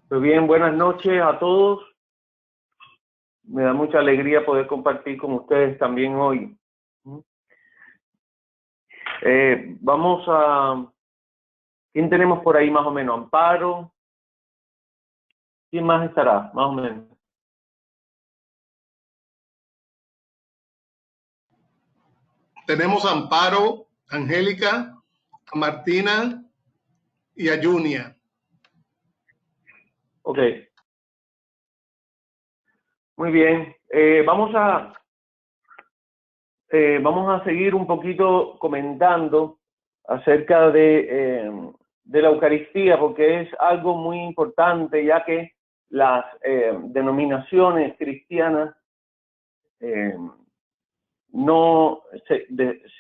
Pues bien, buenas noches a todos. Me da mucha alegría poder compartir con ustedes también hoy. Vamos a... ¿Quién tenemos por ahí más o menos? Amparo. ¿Quién más estará? Más o menos. Tenemos a Amparo, a Angélica, a Martina y a Junia. Ok. Muy bien. Vamos a seguir un poquito comentando acerca de la Eucaristía, porque es algo muy importante, ya que las denominaciones cristianas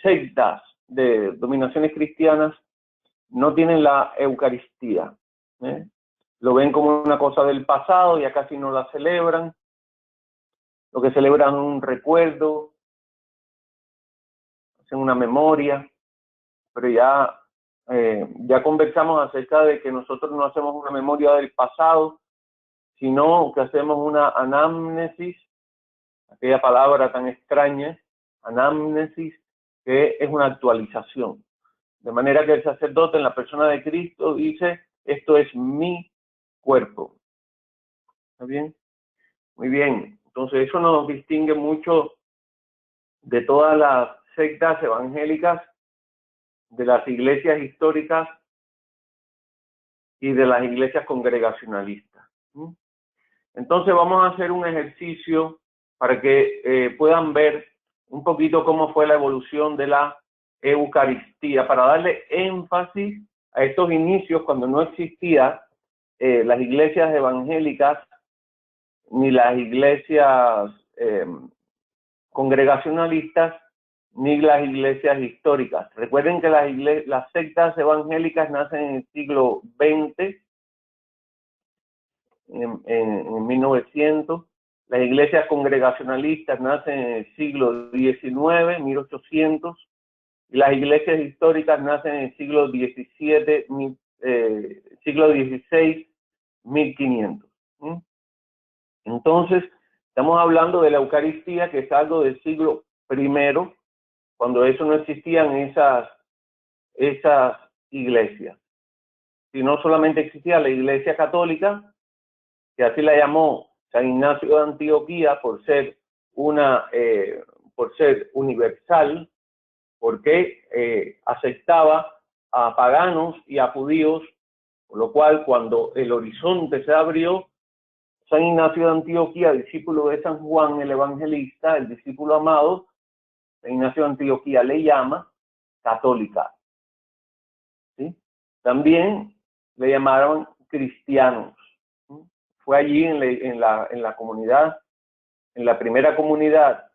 sectas de dominaciones cristianas no tienen la Eucaristía. Lo ven como una cosa del pasado, ya casi no la celebran. Lo que celebran es un recuerdo, hacen una memoria, pero ya conversamos acerca de que nosotros no hacemos una memoria del pasado, sino que hacemos una anamnesis, aquella palabra tan extraña, anamnesis, que es una actualización. De manera que el sacerdote en la persona de Cristo dice, esto es mi cuerpo. ¿Está bien? Muy bien. Entonces eso nos distingue mucho de todas las sectas evangélicas, de las iglesias históricas y de las iglesias congregacionalistas. Entonces vamos a hacer un ejercicio para que puedan ver un poquito cómo fue la evolución de la Eucaristía, para darle énfasis a estos inicios cuando no existían las iglesias evangélicas ni las iglesias congregacionalistas ni las iglesias históricas. Recuerden que las sectas evangélicas nacen en el siglo XX, en 1900. Las iglesias congregacionalistas nacen en el siglo XIX, 1800. Y las iglesias históricas nacen en el siglo XVII, siglo XVI, 1500. Entonces, estamos hablando de la Eucaristía, que es algo del siglo I, cuando eso no existían esas iglesias. Sino solamente existía la Iglesia Católica, que así la llamó San Ignacio de Antioquía por ser universal, porque aceptaba a paganos y a judíos, por lo cual cuando el horizonte se abrió, San Ignacio de Antioquía, discípulo de San Juan el Evangelista, el discípulo amado, San Ignacio de Antioquía le llama católica. ¿Sí? También le llamaron cristianos. Fue allí en la comunidad, en la primera comunidad,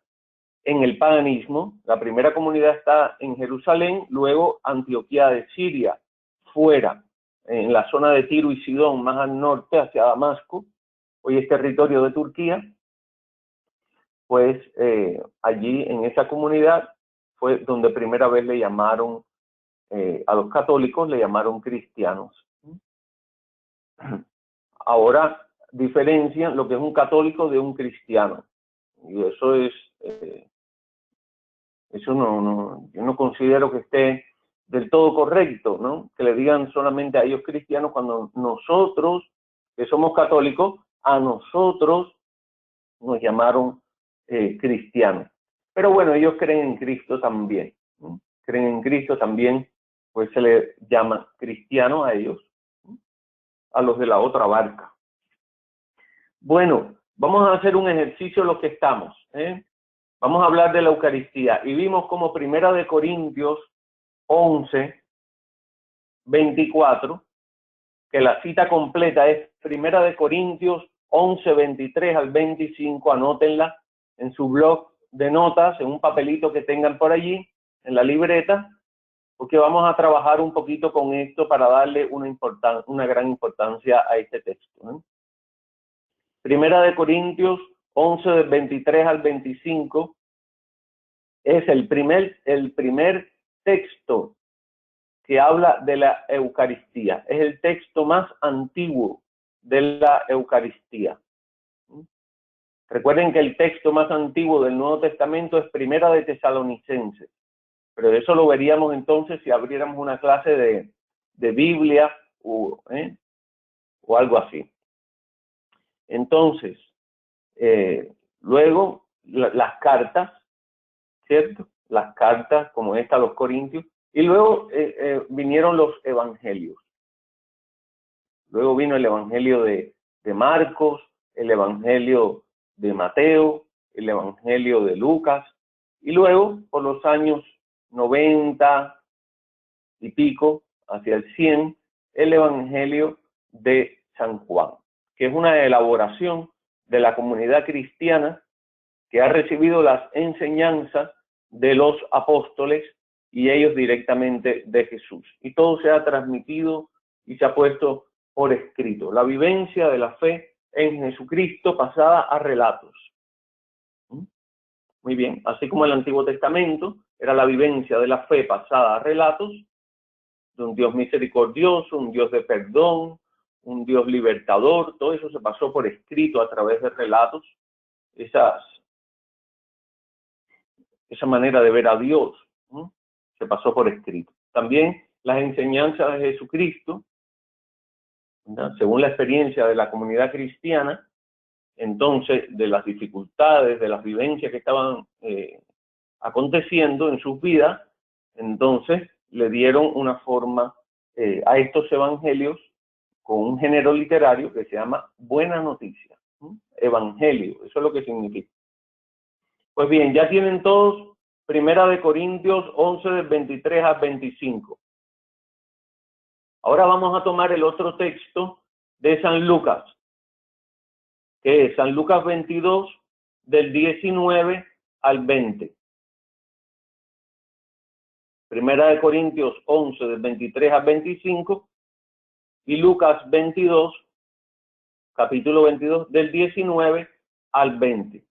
en el paganismo. La primera comunidad está en Jerusalén, luego Antioquía de Siria, fuera, en la zona de Tiro y Sidón, más al norte, hacia Damasco, hoy es territorio de Turquía. Pues allí, en esa comunidad, fue donde primera vez le llamaron, a los católicos le llamaron cristianos. Ahora diferencian lo que es un católico de un cristiano. Y eso es, yo no considero que esté del todo correcto, ¿no? Que le digan solamente a ellos cristianos cuando nosotros, que somos católicos, a nosotros nos llamaron cristianos. Pero bueno, ellos creen en Cristo también, ¿no? Creen en Cristo también, pues se le llama cristiano a ellos, ¿no? A los de la otra barca. Bueno, vamos a hacer un ejercicio los que estamos, Vamos a hablar de la Eucaristía. Y vimos como 1 Corintios 11, 24, que la cita completa es 1 Corintios 11, 23 al 25, anótenla en su blog de notas, en un papelito que tengan por allí, en la libreta, porque vamos a trabajar un poquito con esto para darle una gran importancia a este texto. 1 Corintios 11, del 23 al 25, es el primer texto que habla de la Eucaristía. Es el texto más antiguo de la Eucaristía. Recuerden que el texto más antiguo del Nuevo Testamento es Primera de Tesalonicenses, pero eso lo veríamos entonces si abriéramos una clase de Biblia o algo así. Entonces, luego las cartas, ¿cierto? Las cartas como esta a los Corintios, y luego vinieron los evangelios. Luego vino el evangelio de Marcos, el evangelio de Mateo, el evangelio de Lucas, y luego por los años 90 y pico, hacia el 100, el evangelio de San Juan, que es una elaboración de la comunidad cristiana que ha recibido las enseñanzas de los apóstoles y ellos directamente de Jesús. Y todo se ha transmitido y se ha puesto por escrito. La vivencia de la fe en Jesucristo pasada a relatos. Muy bien, así como el Antiguo Testamento era la vivencia de la fe pasada a relatos, de un Dios misericordioso, un Dios de perdón, un Dios libertador, todo eso se pasó por escrito a través de relatos, esa manera de ver a Dios, ¿no? Se pasó por escrito. También las enseñanzas de Jesucristo, ¿verdad? Según la experiencia de la comunidad cristiana, entonces de las dificultades, de las vivencias que estaban aconteciendo en sus vidas, entonces le dieron una forma a estos evangelios con un género literario que se llama buena noticia. Evangelio, eso es lo que significa. Pues bien, ya tienen todos Primera de Corintios 11 del 23 al 25. Ahora vamos a tomar el otro texto de San Lucas, que es San Lucas 22 del 19 al 20. Primera de Corintios 11 del 23 al 25 y Lucas 22, capítulo 22 del 19 al 20.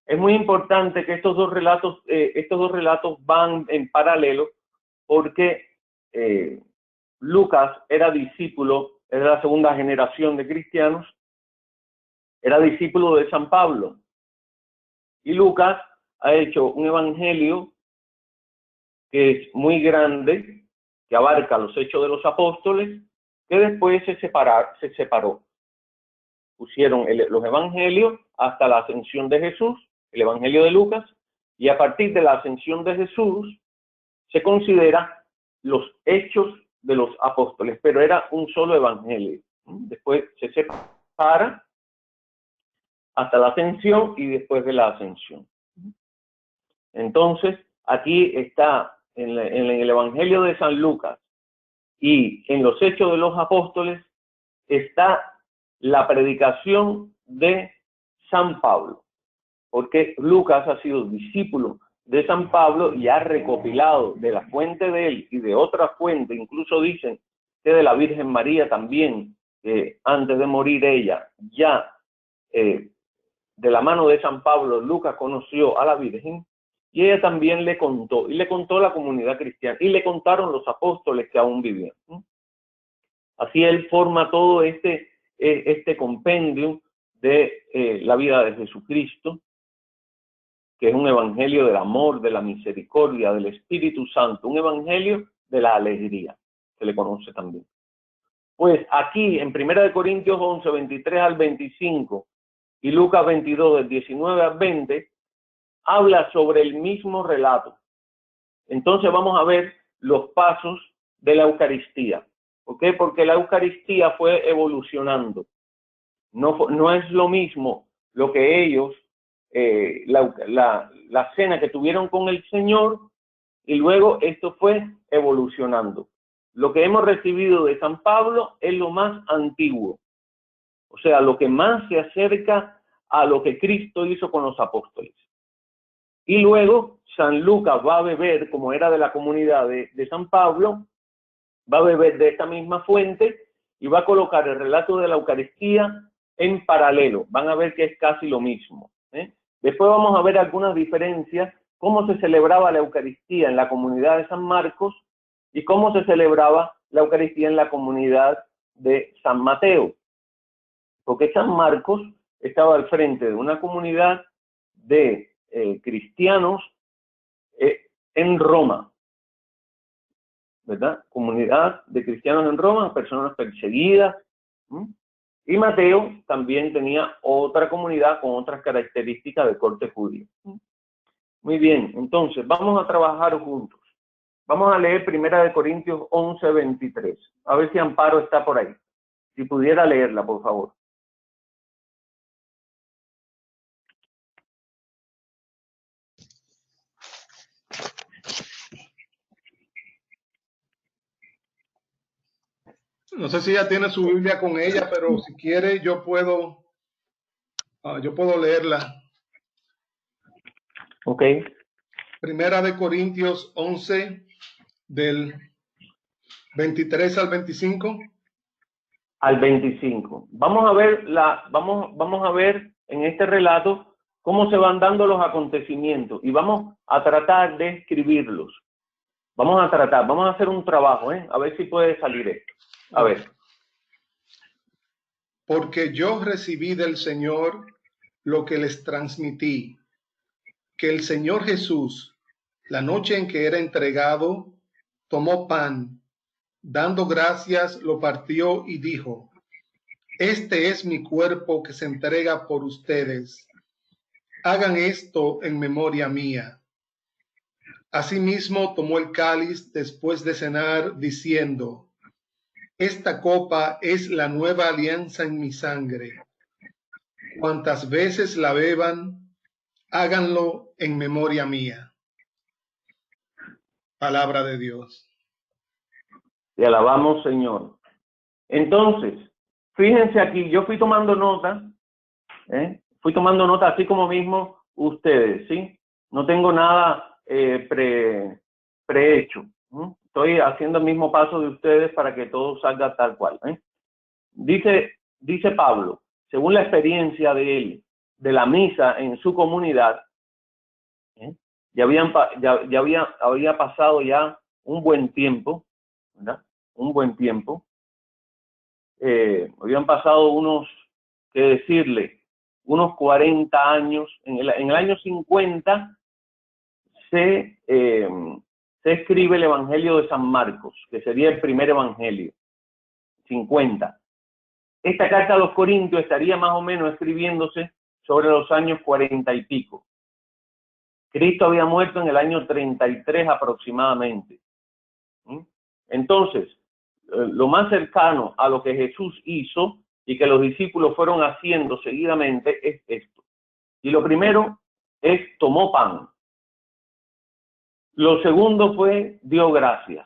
Es muy importante que estos dos relatos van en paralelo porque Lucas era discípulo, era la segunda generación de cristianos, era discípulo de San Pablo. Y Lucas ha hecho un evangelio que es muy grande, que abarca los hechos de los apóstoles, que después se separó. Pusieron los evangelios hasta la ascensión de Jesús, el evangelio de Lucas, y a partir de la ascensión de Jesús se considera los hechos de los apóstoles, pero era un solo evangelio. Después se separa hasta la ascensión y después de la ascensión. Entonces, aquí está en el evangelio de San Lucas y en los hechos de los apóstoles está la predicación de San Pablo, porque Lucas ha sido discípulo de San Pablo y ha recopilado de la fuente de él y de otra fuente, incluso dicen que de la Virgen María también, antes de morir ella, ya de la mano de San Pablo, Lucas conoció a la Virgen y ella también le contó, y le contó la comunidad cristiana, y le contaron los apóstoles que aún vivían. Así él forma todo este compendio de la vida de Jesucristo, que es un evangelio del amor, de la misericordia, del Espíritu Santo, un evangelio de la alegría, se le conoce también. Pues aquí en 1 Corintios 11, 23 al 25 y Lucas 22, del 19 al 20, habla sobre el mismo relato. Entonces vamos a ver los pasos de la Eucaristía. ¿Por qué? Porque la Eucaristía fue evolucionando. No es lo mismo lo que ellos, la cena que tuvieron con el Señor, y luego esto fue evolucionando. Lo que hemos recibido de San Pablo es lo más antiguo, o sea, lo que más se acerca a lo que Cristo hizo con los apóstoles. Y luego San Lucas va a beber, como era de la comunidad de San Pablo, va a beber de esta misma fuente y va a colocar el relato de la Eucaristía en paralelo. Van a ver que es casi lo mismo. Después vamos a ver algunas diferencias, cómo se celebraba la Eucaristía en la comunidad de San Marcos y cómo se celebraba la Eucaristía en la comunidad de San Mateo. Porque San Marcos estaba al frente de una comunidad de cristianos en Roma, ¿verdad? Comunidad de cristianos en Roma, personas perseguidas. Y Mateo también tenía otra comunidad con otras características de corte judío. Muy bien, entonces vamos a trabajar juntos. Vamos a leer 1 Corintios 11, 23. A ver si Amparo está por ahí. Si pudiera leerla, por favor. No sé si ella tiene su Biblia con ella, pero si quiere yo puedo leerla. Ok. 1 Corintios 11, del 23 al 25. Al 25. Vamos a ver en este relato cómo se van dando los acontecimientos y vamos a tratar de escribirlos. Vamos a hacer un trabajo, a ver si puede salir esto. A ver. Porque yo recibí del Señor lo que les transmití, que el Señor Jesús, la noche en que era entregado, tomó pan, dando gracias, lo partió y dijo: este es mi cuerpo que se entrega por ustedes. Hagan esto en memoria mía. Asimismo tomó el cáliz después de cenar, diciendo: esta copa es la nueva alianza en mi sangre. Cuantas veces la beban, háganlo en memoria mía. Palabra de Dios. Te alabamos, Señor. Entonces, fíjense aquí, yo fui tomando nota, así como mismo ustedes, ¿sí? No tengo nada prehecho. Estoy haciendo el mismo paso de ustedes para que todo salga tal cual. Dice Pablo, según la experiencia de él, de la misa en su comunidad, había pasado ya un buen tiempo, ¿verdad? Un buen tiempo. Habían pasado unos 40 años. En el año 50 se escribe el Evangelio de San Marcos, que sería el primer evangelio. 50. Esta carta a los Corintios estaría más o menos escribiéndose sobre los años 40 y pico. Cristo había muerto en el año 33 aproximadamente. Entonces, lo más cercano a lo que Jesús hizo y que los discípulos fueron haciendo seguidamente es esto. Y lo primero es tomó pan. Lo segundo fue dio gracias.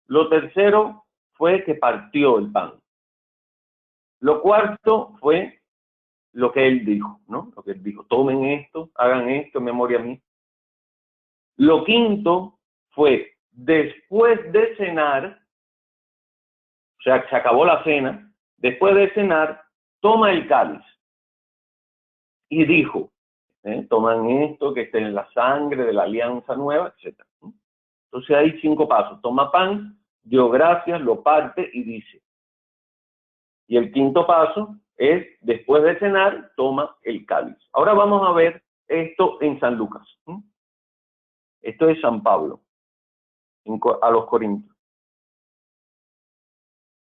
Lo tercero fue que partió el pan. Lo cuarto fue lo que él dijo, ¿no? Lo que él dijo: tomen esto, hagan esto en memoria a mí. Lo quinto fue, después de cenar, o sea, se acabó la cena, después de cenar, toma el cáliz y dijo, toman esto que está en la sangre de la alianza nueva, etc. Entonces hay 5 pasos. Toma pan, dio gracias, lo parte y dice. Y el quinto paso es, después de cenar, toma el cáliz. Ahora vamos a ver esto en San Lucas. Esto es San Pablo, a los Corintios.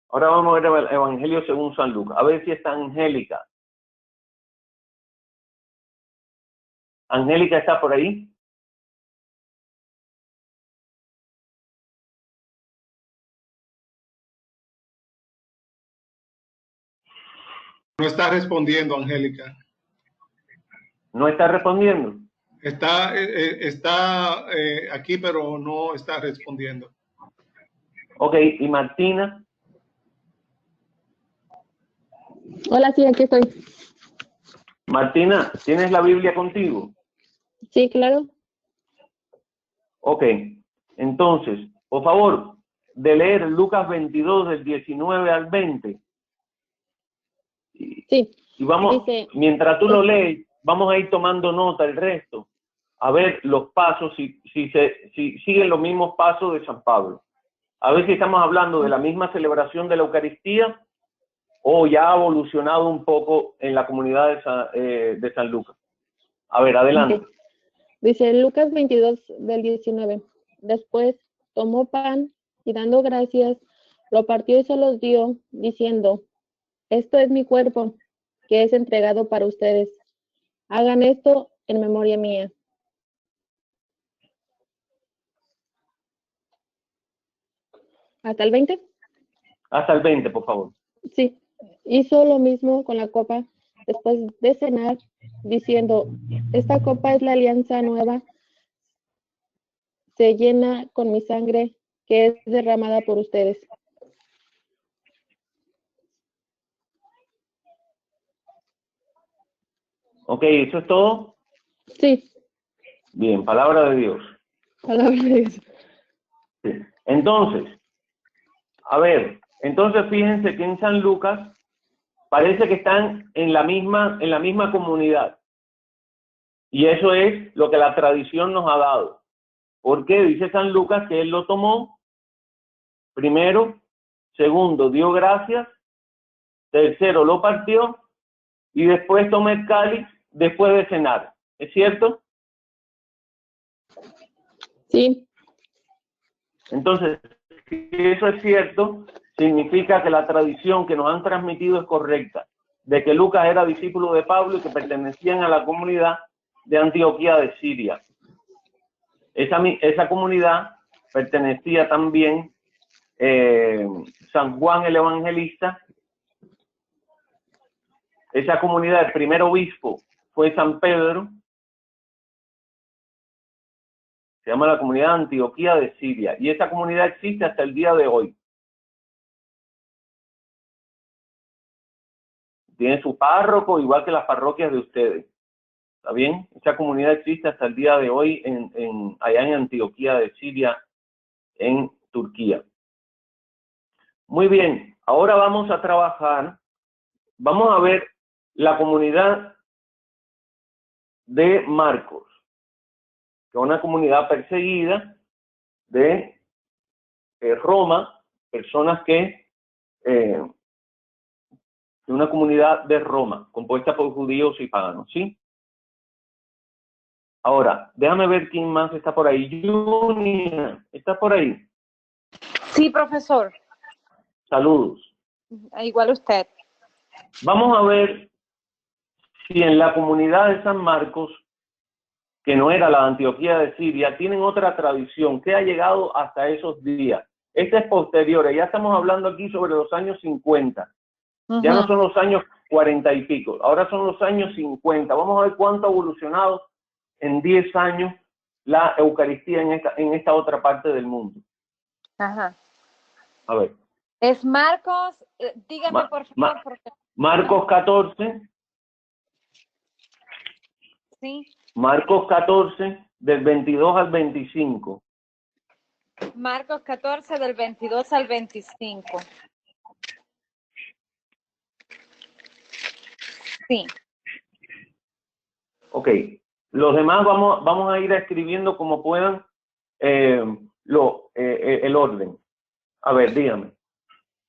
Ahora vamos a ver el Evangelio según San Lucas. A ver si está Angélica. ¿Angélica está por ahí? No está respondiendo, Angélica. ¿No está respondiendo? Está aquí, pero no está respondiendo. Ok, ¿y Martina? Hola, sí, aquí estoy. Martina, ¿tienes la Biblia contigo? Sí, claro. Ok, entonces, por favor, de leer Lucas 22 del 19 al 20. Sí. Y vamos, dice, mientras tú lo lees, vamos a ir tomando nota el resto, a ver los pasos, si siguen los mismos pasos de San Pablo. A ver si estamos hablando de la misma celebración de la Eucaristía o ya ha evolucionado un poco en la comunidad de San Lucas? A ver, adelante. Ok. Dice Lucas 22 del 19. Después tomó pan y dando gracias, lo partió y se los dio, diciendo, esto es mi cuerpo, que es entregado para ustedes. Hagan esto en memoria mía. ¿Hasta el 20? Hasta el 20, por favor. Sí. Hizo lo mismo con la copa después de cenar, diciendo, esta copa es la alianza nueva, se llena con mi sangre, que es derramada por ustedes. Ok, ¿eso es todo? Sí, Bien, palabra de Dios. palabra de Dios. Sí. Entonces, a ver, entonces fíjense que en San Lucas parece que están en la misma comunidad. Y eso es lo que la tradición nos ha dado. Porque dice San Lucas que él lo tomó, primero, segundo, dio gracias, tercero, lo partió, y después tomó el cáliz después de cenar. ¿Es cierto? Sí, Entonces, si eso es cierto, significa que la tradición que nos han transmitido es correcta, de que Lucas era discípulo de Pablo y que pertenecían a la comunidad de Antioquía de Siria. Esa comunidad pertenecía también San Juan el Evangelista. Esa comunidad, el primer obispo fue San Pedro. Se llama la comunidad de Antioquía de Siria. Y esa comunidad existe hasta el día de hoy. Tiene su párroco, igual que las parroquias de ustedes. ¿Está bien? Esa comunidad existe hasta el día de hoy allá en Antioquía de Siria, en Turquía. Muy bien, ahora vamos a trabajar, vamos a ver la comunidad de Marcos, que es una comunidad perseguida de Roma, personas que, de una comunidad de Roma, compuesta por judíos y paganos, ¿sí? Ahora, déjame ver quién más está por ahí. Junia, ¿está por ahí? Sí, profesor. Saludos. Igual usted. Vamos a ver si en la comunidad de San Marcos, que no era la Antioquía de Siria, tienen otra tradición que ha llegado hasta esos días. Esta es posterior, ya estamos hablando aquí sobre los años 50. Ya no son los años 40 y pico, ahora son los años 50. Vamos a ver cuánto ha evolucionado en 10 años la Eucaristía en esta otra parte del mundo. Ajá. A ver. Es Marcos, dígame por favor. Porque... Marcos 14. Sí. Marcos 14, del 22 al 25. Marcos 14, del 22 al 25. Sí. Ok. Los demás vamos a ir escribiendo como puedan el orden. A ver, dígame.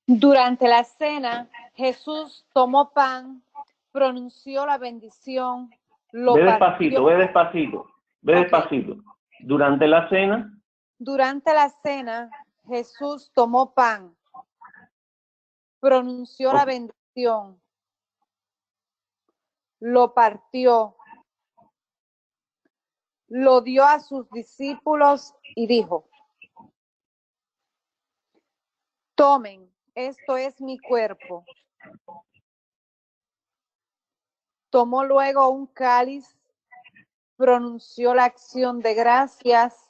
Durante la cena, Jesús tomó pan, pronunció la bendición, lo Ve partió. despacito. Ve despacito. Durante la cena. Durante la cena, Jesús tomó pan, pronunció la bendición, lo partió, lo dio a sus discípulos y dijo, tomen, esto es mi cuerpo. Tomó luego un cáliz, pronunció la acción de gracias,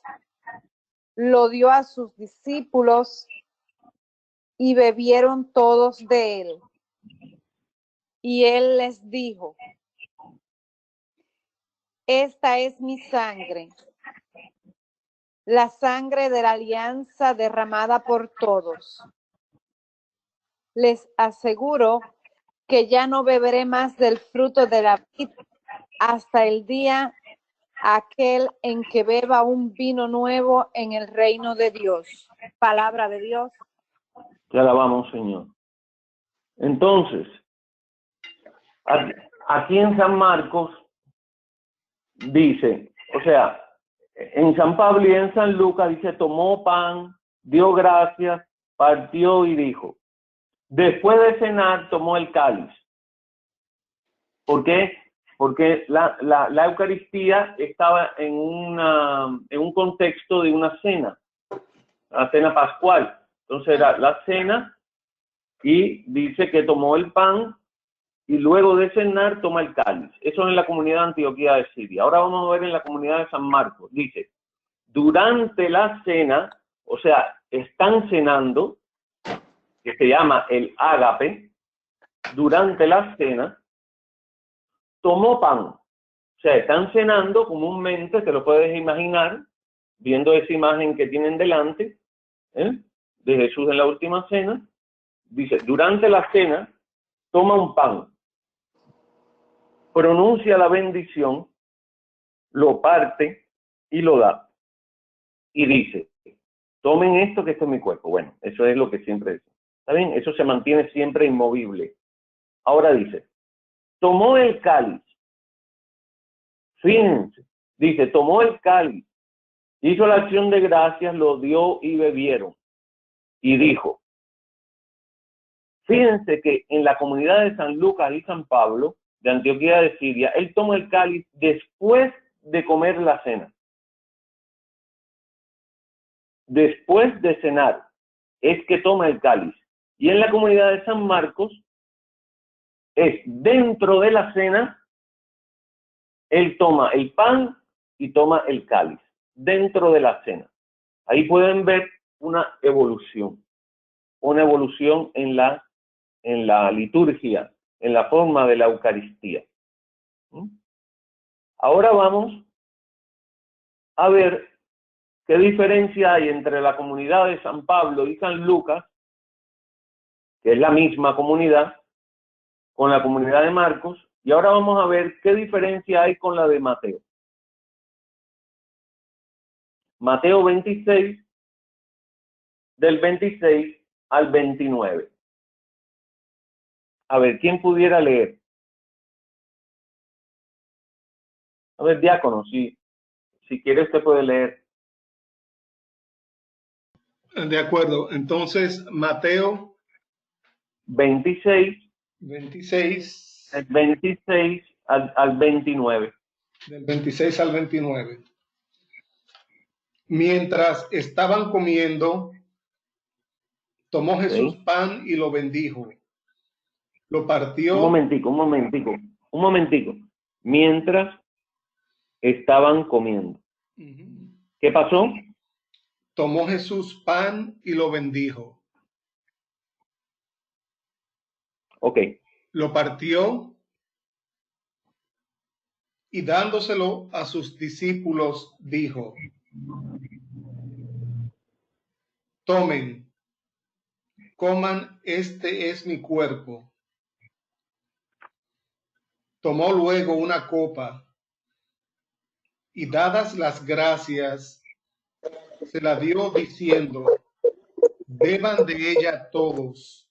lo dio a sus discípulos y bebieron todos de él. Y él les dijo, esta es mi sangre, la sangre de la alianza derramada por todos. Les aseguro que ya no beberé más del fruto de la vid hasta el día aquel en que beba un vino nuevo en el reino de Dios. Palabra de Dios. Te alabamos, Señor. Entonces, aquí en San Marcos dice, o sea, en San Pablo y en San Lucas dice, tomó pan, dio gracias, partió y dijo. Después de cenar, tomó el cáliz. ¿Por qué? Porque la Eucaristía estaba en un contexto de una cena, la cena pascual. Entonces era la cena y dice que tomó el pan y luego de cenar toma el cáliz. Eso en la comunidad de Antioquía de Siria. Ahora vamos a ver en la comunidad de San Marcos. Dice, durante la cena, o sea, están cenando, que se llama el ágape, durante la cena, tomó pan. O sea, están cenando comúnmente, te lo puedes imaginar, viendo esa imagen que tienen delante, de Jesús en la última cena. Dice, durante la cena, toma un pan, pronuncia la bendición, lo parte y lo da. Y dice, tomen esto que esto es mi cuerpo. Bueno, eso es lo que siempre dice. ¿Está bien? Eso se mantiene siempre inmovible. Ahora dice, tomó el cáliz. Fíjense, dice, tomó el cáliz, hizo la acción de gracias, lo dio y bebieron. Y dijo, fíjense que en la comunidad de San Lucas y San Pablo, de Antioquía de Siria, él toma el cáliz después de comer la cena. Después de cenar, es que toma el cáliz. Y en la comunidad de San Marcos, es dentro de la cena, él toma el pan y toma el cáliz. Dentro de la cena. Ahí pueden ver una evolución en la liturgia, en la forma de la Eucaristía. Ahora vamos a ver qué diferencia hay entre la comunidad de San Pablo y San Lucas, que es la misma comunidad, con la comunidad de Marcos, y ahora vamos a ver qué diferencia hay con la de Mateo. Mateo 26, del 26 al 29. A ver, ¿quién pudiera leer? A ver, diácono, si quiere usted puede leer. De acuerdo. Entonces, Mateo 26, 26, del 26 al 29. del 26 al 29. Mientras estaban comiendo, tomó Jesús pan y lo bendijo. Lo partió. Un momentico. Mientras estaban comiendo. ¿Qué pasó? Tomó Jesús pan y lo bendijo. Ok. Lo partió y dándoselo a sus discípulos dijo, tomen, coman, este es mi cuerpo. Tomó luego una copa y dadas las gracias, se la dio diciendo, beban de ella todos,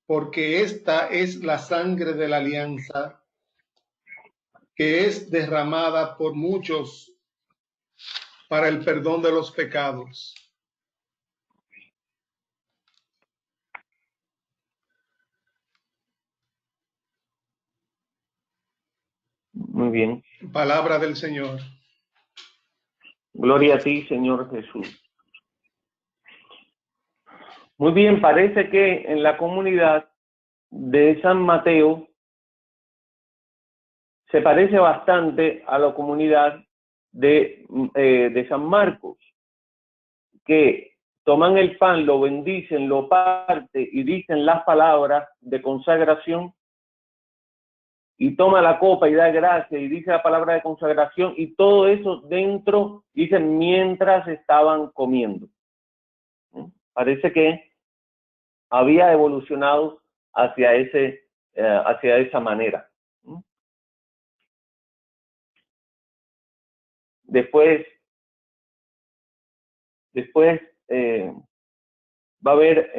porque esta es la sangre de la alianza que es derramada por muchos para el perdón de los pecados. Muy bien. Palabra del Señor. Gloria a ti, Señor Jesús. Muy bien, parece que en la comunidad de San Mateo se parece bastante a la comunidad de San Marcos, que toman el pan, lo bendicen, lo parten y dicen las palabras de consagración, y toma la copa y da gracias y dice la palabra de consagración, y todo eso dentro, dicen, mientras estaban comiendo. Parece que había evolucionado hacia esa manera. Después va a haber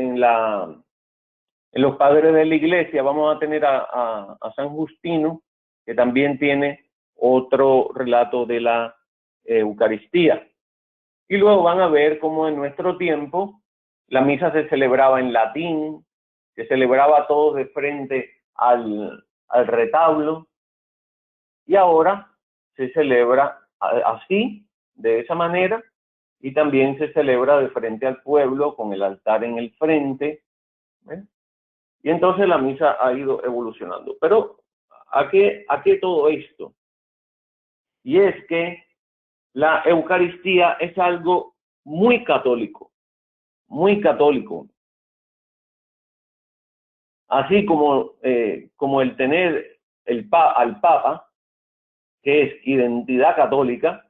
En los padres de la iglesia vamos a tener a San Justino, que también tiene otro relato de la Eucaristía. Y luego van a ver cómo en nuestro tiempo la misa se celebraba en latín, se celebraba todo de frente al retablo, y ahora se celebra así, de esa manera, y también se celebra de frente al pueblo con el altar en el frente, ¿eh? Y entonces la misa ha ido evolucionando. Pero, ¿a qué todo esto? Y es que la Eucaristía es algo muy católico, muy católico. Así como el tener al Papa, que es identidad católica,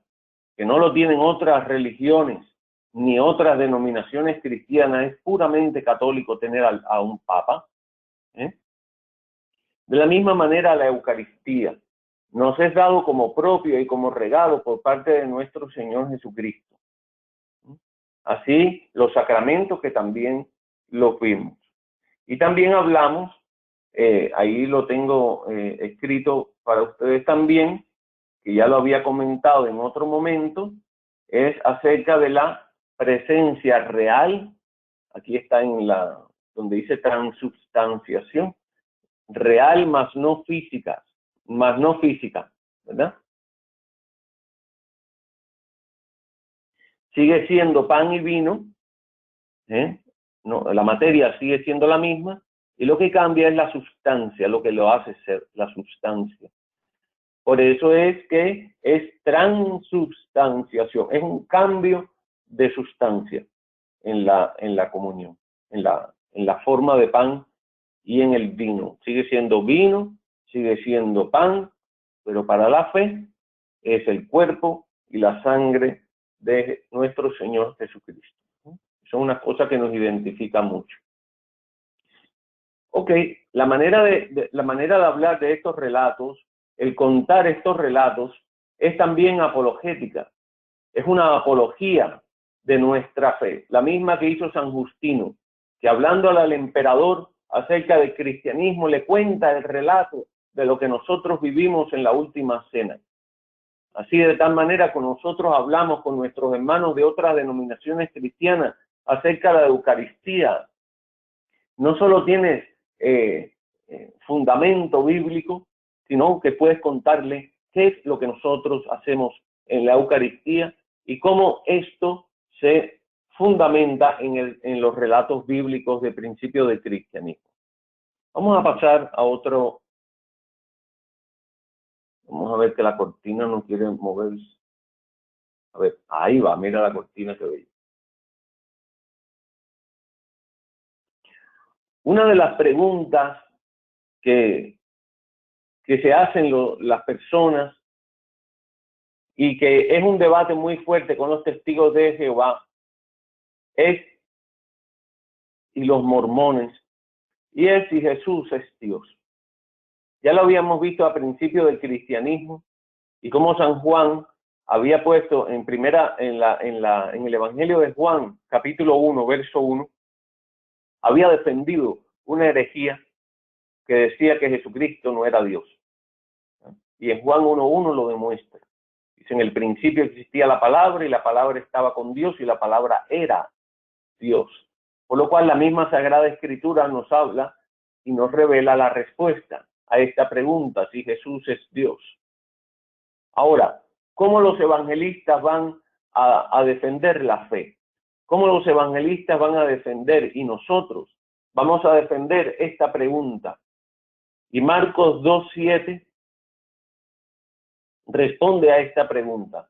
que no lo tienen otras religiones ni otras denominaciones cristianas, es puramente católico tener a un Papa, ¿eh? De la misma manera la Eucaristía nos es dado como propio y como regalo por parte de nuestro Señor Jesucristo. Así los sacramentos, que también los vimos. Y también hablamos, ahí lo tengo escrito para ustedes también, que ya lo había comentado en otro momento, es acerca de la presencia real. Aquí está donde dice transubstanciación, real más no física, ¿verdad? Sigue siendo pan y vino, no, la materia sigue siendo la misma, y lo que cambia es la sustancia, lo que lo hace ser la sustancia. Por eso es que es transubstanciación, es un cambio de sustancia en la comunión, en la forma de pan y en el vino. Sigue siendo vino, sigue siendo pan, pero para la fe es el cuerpo y la sangre de nuestro Señor Jesucristo. Son unas cosas que nos identifican mucho. Ok, la manera de hablar de estos relatos, el contar estos relatos, es también apologética. Es una apología de nuestra fe, la misma que hizo San Justino, que hablando al emperador acerca del cristianismo, le cuenta el relato de lo que nosotros vivimos en la última cena. Así, de tal manera que nosotros hablamos con nuestros hermanos de otras denominaciones cristianas acerca de la Eucaristía. No solo tienes fundamento bíblico, sino que puedes contarle qué es lo que nosotros hacemos en la Eucaristía y cómo esto se fundamenta en los relatos bíblicos de principio del cristianismo. Vamos a pasar a otro. Vamos a ver que la cortina no quiere moverse. A ver, ahí va, mira la cortina que veis. Una de las preguntas que se hacen las personas, y que es un debate muy fuerte con los testigos de Jehová, y los mormones, y es si Jesús es Dios. Ya lo habíamos visto a principio del cristianismo, y cómo San Juan había puesto en el Evangelio de Juan, capítulo 1, verso 1, había defendido una herejía que decía que Jesucristo no era Dios. Y en Juan 1:1 lo demuestra. Dice, en el principio existía la palabra, y la palabra estaba con Dios, y la palabra era Dios. Por lo cual la misma Sagrada Escritura nos habla y nos revela la respuesta a esta pregunta, si Jesús es Dios. Ahora, ¿cómo los evangelistas van a defender la fe? ¿Cómo los evangelistas van a defender, y nosotros vamos a defender esta pregunta? Y Marcos 2:7 responde a esta pregunta.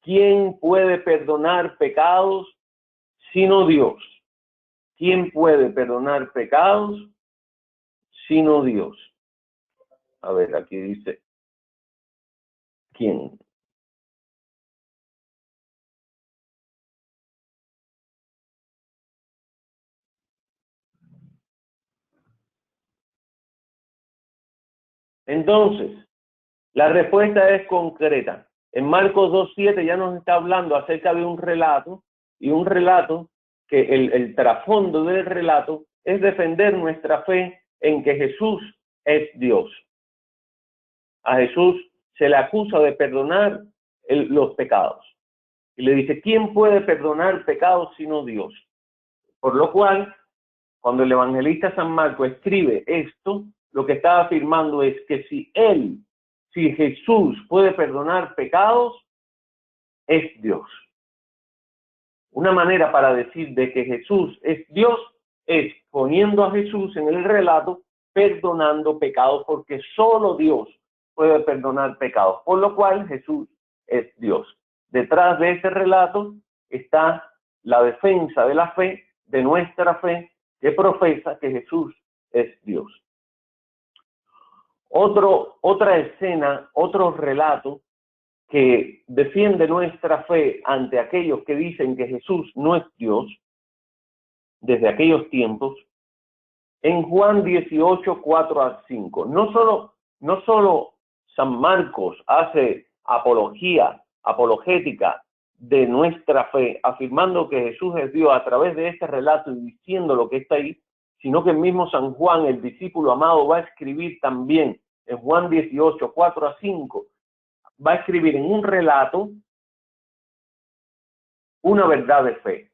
¿Quién puede perdonar pecados sino Dios? ¿Quién puede perdonar pecados sino Dios? A ver, aquí dice, ¿quién? Entonces, la respuesta es concreta. En Marcos 2:7 ya nos está hablando acerca de un relato, y un relato que el trasfondo del relato es defender nuestra fe en que Jesús es Dios. A Jesús se le acusa de perdonar los pecados. Y le dice, ¿quién puede perdonar pecados sino Dios? Por lo cual, cuando el evangelista San Marcos escribe esto, lo que está afirmando es que si Jesús puede perdonar pecados, es Dios. Una manera para decir de que Jesús es Dios es poniendo a Jesús en el relato, perdonando pecados, porque solo Dios puede perdonar pecados, por lo cual Jesús es Dios. Detrás de este relato está la defensa de la fe, de nuestra fe, que profesa que Jesús es Dios. Otra escena, otro relato que defiende nuestra fe ante aquellos que dicen que Jesús no es Dios, desde aquellos tiempos, en Juan 18, 4 al 5. No solo San Marcos hace apologética de nuestra fe, afirmando que Jesús es Dios a través de este relato y diciendo lo que está ahí, sino que el mismo San Juan, el discípulo amado, va a escribir también en Juan 18, 4 a 5, va a escribir en un relato una verdad de fe.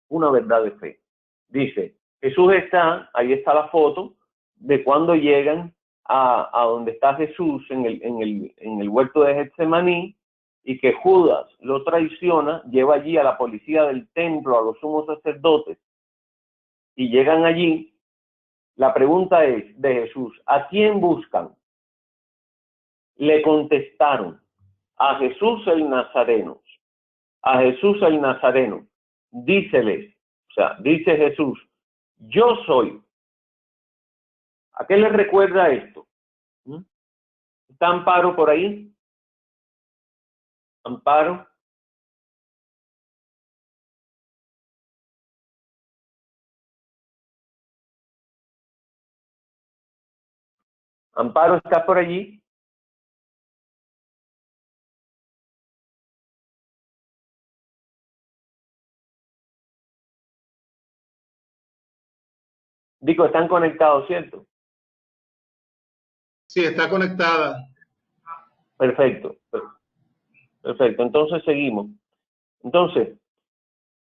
Una verdad de fe. Dice, Jesús está, ahí está la foto, de cuando llegan a donde está Jesús en el huerto de Getsemaní, y que Judas lo traiciona, lleva allí a la policía del templo, a los sumos sacerdotes, y llegan allí. La pregunta es de Jesús, ¿a quién buscan? Le contestaron, a Jesús el Nazareno. A Jesús el Nazareno. Díceles, o sea, dice Jesús, yo soy. ¿A qué les recuerda esto? ¿Está Amparo por ahí? Amparo. Amparo, ¿está por allí? Digo, están conectados, ¿cierto? Sí, está conectada. Perfecto. Perfecto. Entonces seguimos. Entonces,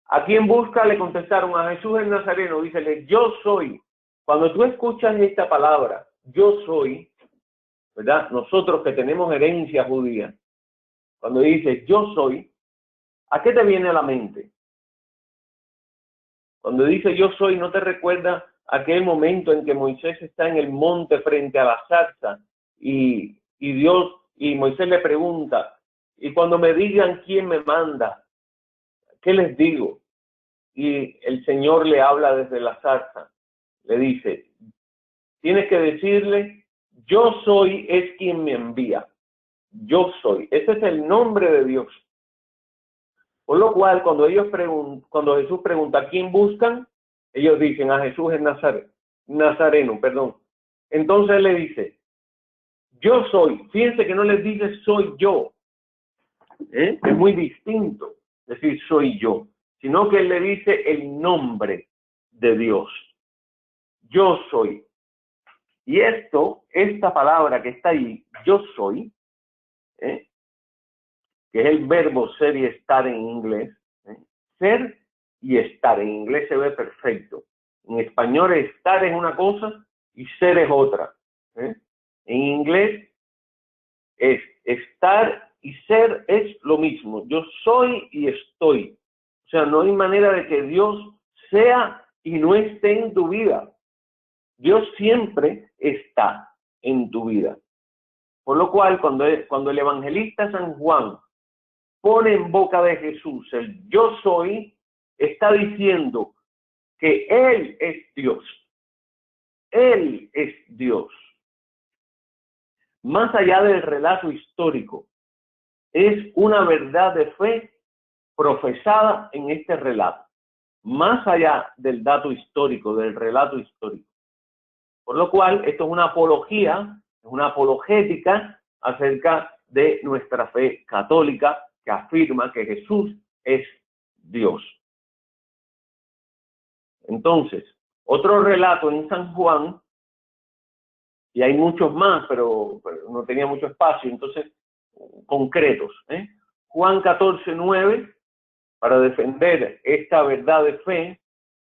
¿a quién busca? Le contestaron, a Jesús el Nazareno. Dícele, yo soy. Cuando tú escuchas esta palabra, yo soy, ¿verdad? Nosotros que tenemos herencia judía, cuando dices yo soy, ¿a qué te viene a la mente? Cuando dice yo soy, ¿no te recuerda aquel momento en que Moisés está en el monte frente a la zarza y Moisés le pregunta, y cuando me digan quién me manda, ¿qué les digo? Y el Señor le habla desde la zarza, le dice, tienes que decirle, yo soy es quien me envía, yo soy, ese es el nombre de Dios. Por lo cual, cuando Jesús pregunta ¿a quién buscan? Ellos dicen a Jesús el Nazareno. Entonces le dice, yo soy. Fíjense que no les dice soy yo. Es muy distinto decir soy yo, sino que él le dice el nombre de Dios. Yo soy. Y esta palabra que está ahí, yo soy, que es el verbo ser y estar en inglés, ser y estar, en inglés se ve perfecto. En español estar es una cosa y ser es otra. En inglés es estar y ser es lo mismo. Yo soy y estoy. O sea, no hay manera de que Dios sea y no esté en tu vida. Dios siempre está en tu vida. Por lo cual, cuando el evangelista San Juan pone en boca de Jesús el yo soy, está diciendo que Él es Dios. Él es Dios. Más allá del relato histórico, es una verdad de fe profesada en este relato. Más allá del dato histórico, del relato histórico. Por lo cual, esto es una apología, es una apologética acerca de nuestra fe católica que afirma que Jesús es Dios. Entonces, otro relato en San Juan, y hay muchos más, pero no tenía mucho espacio, entonces, concretos. Juan 14:9, para defender esta verdad de fe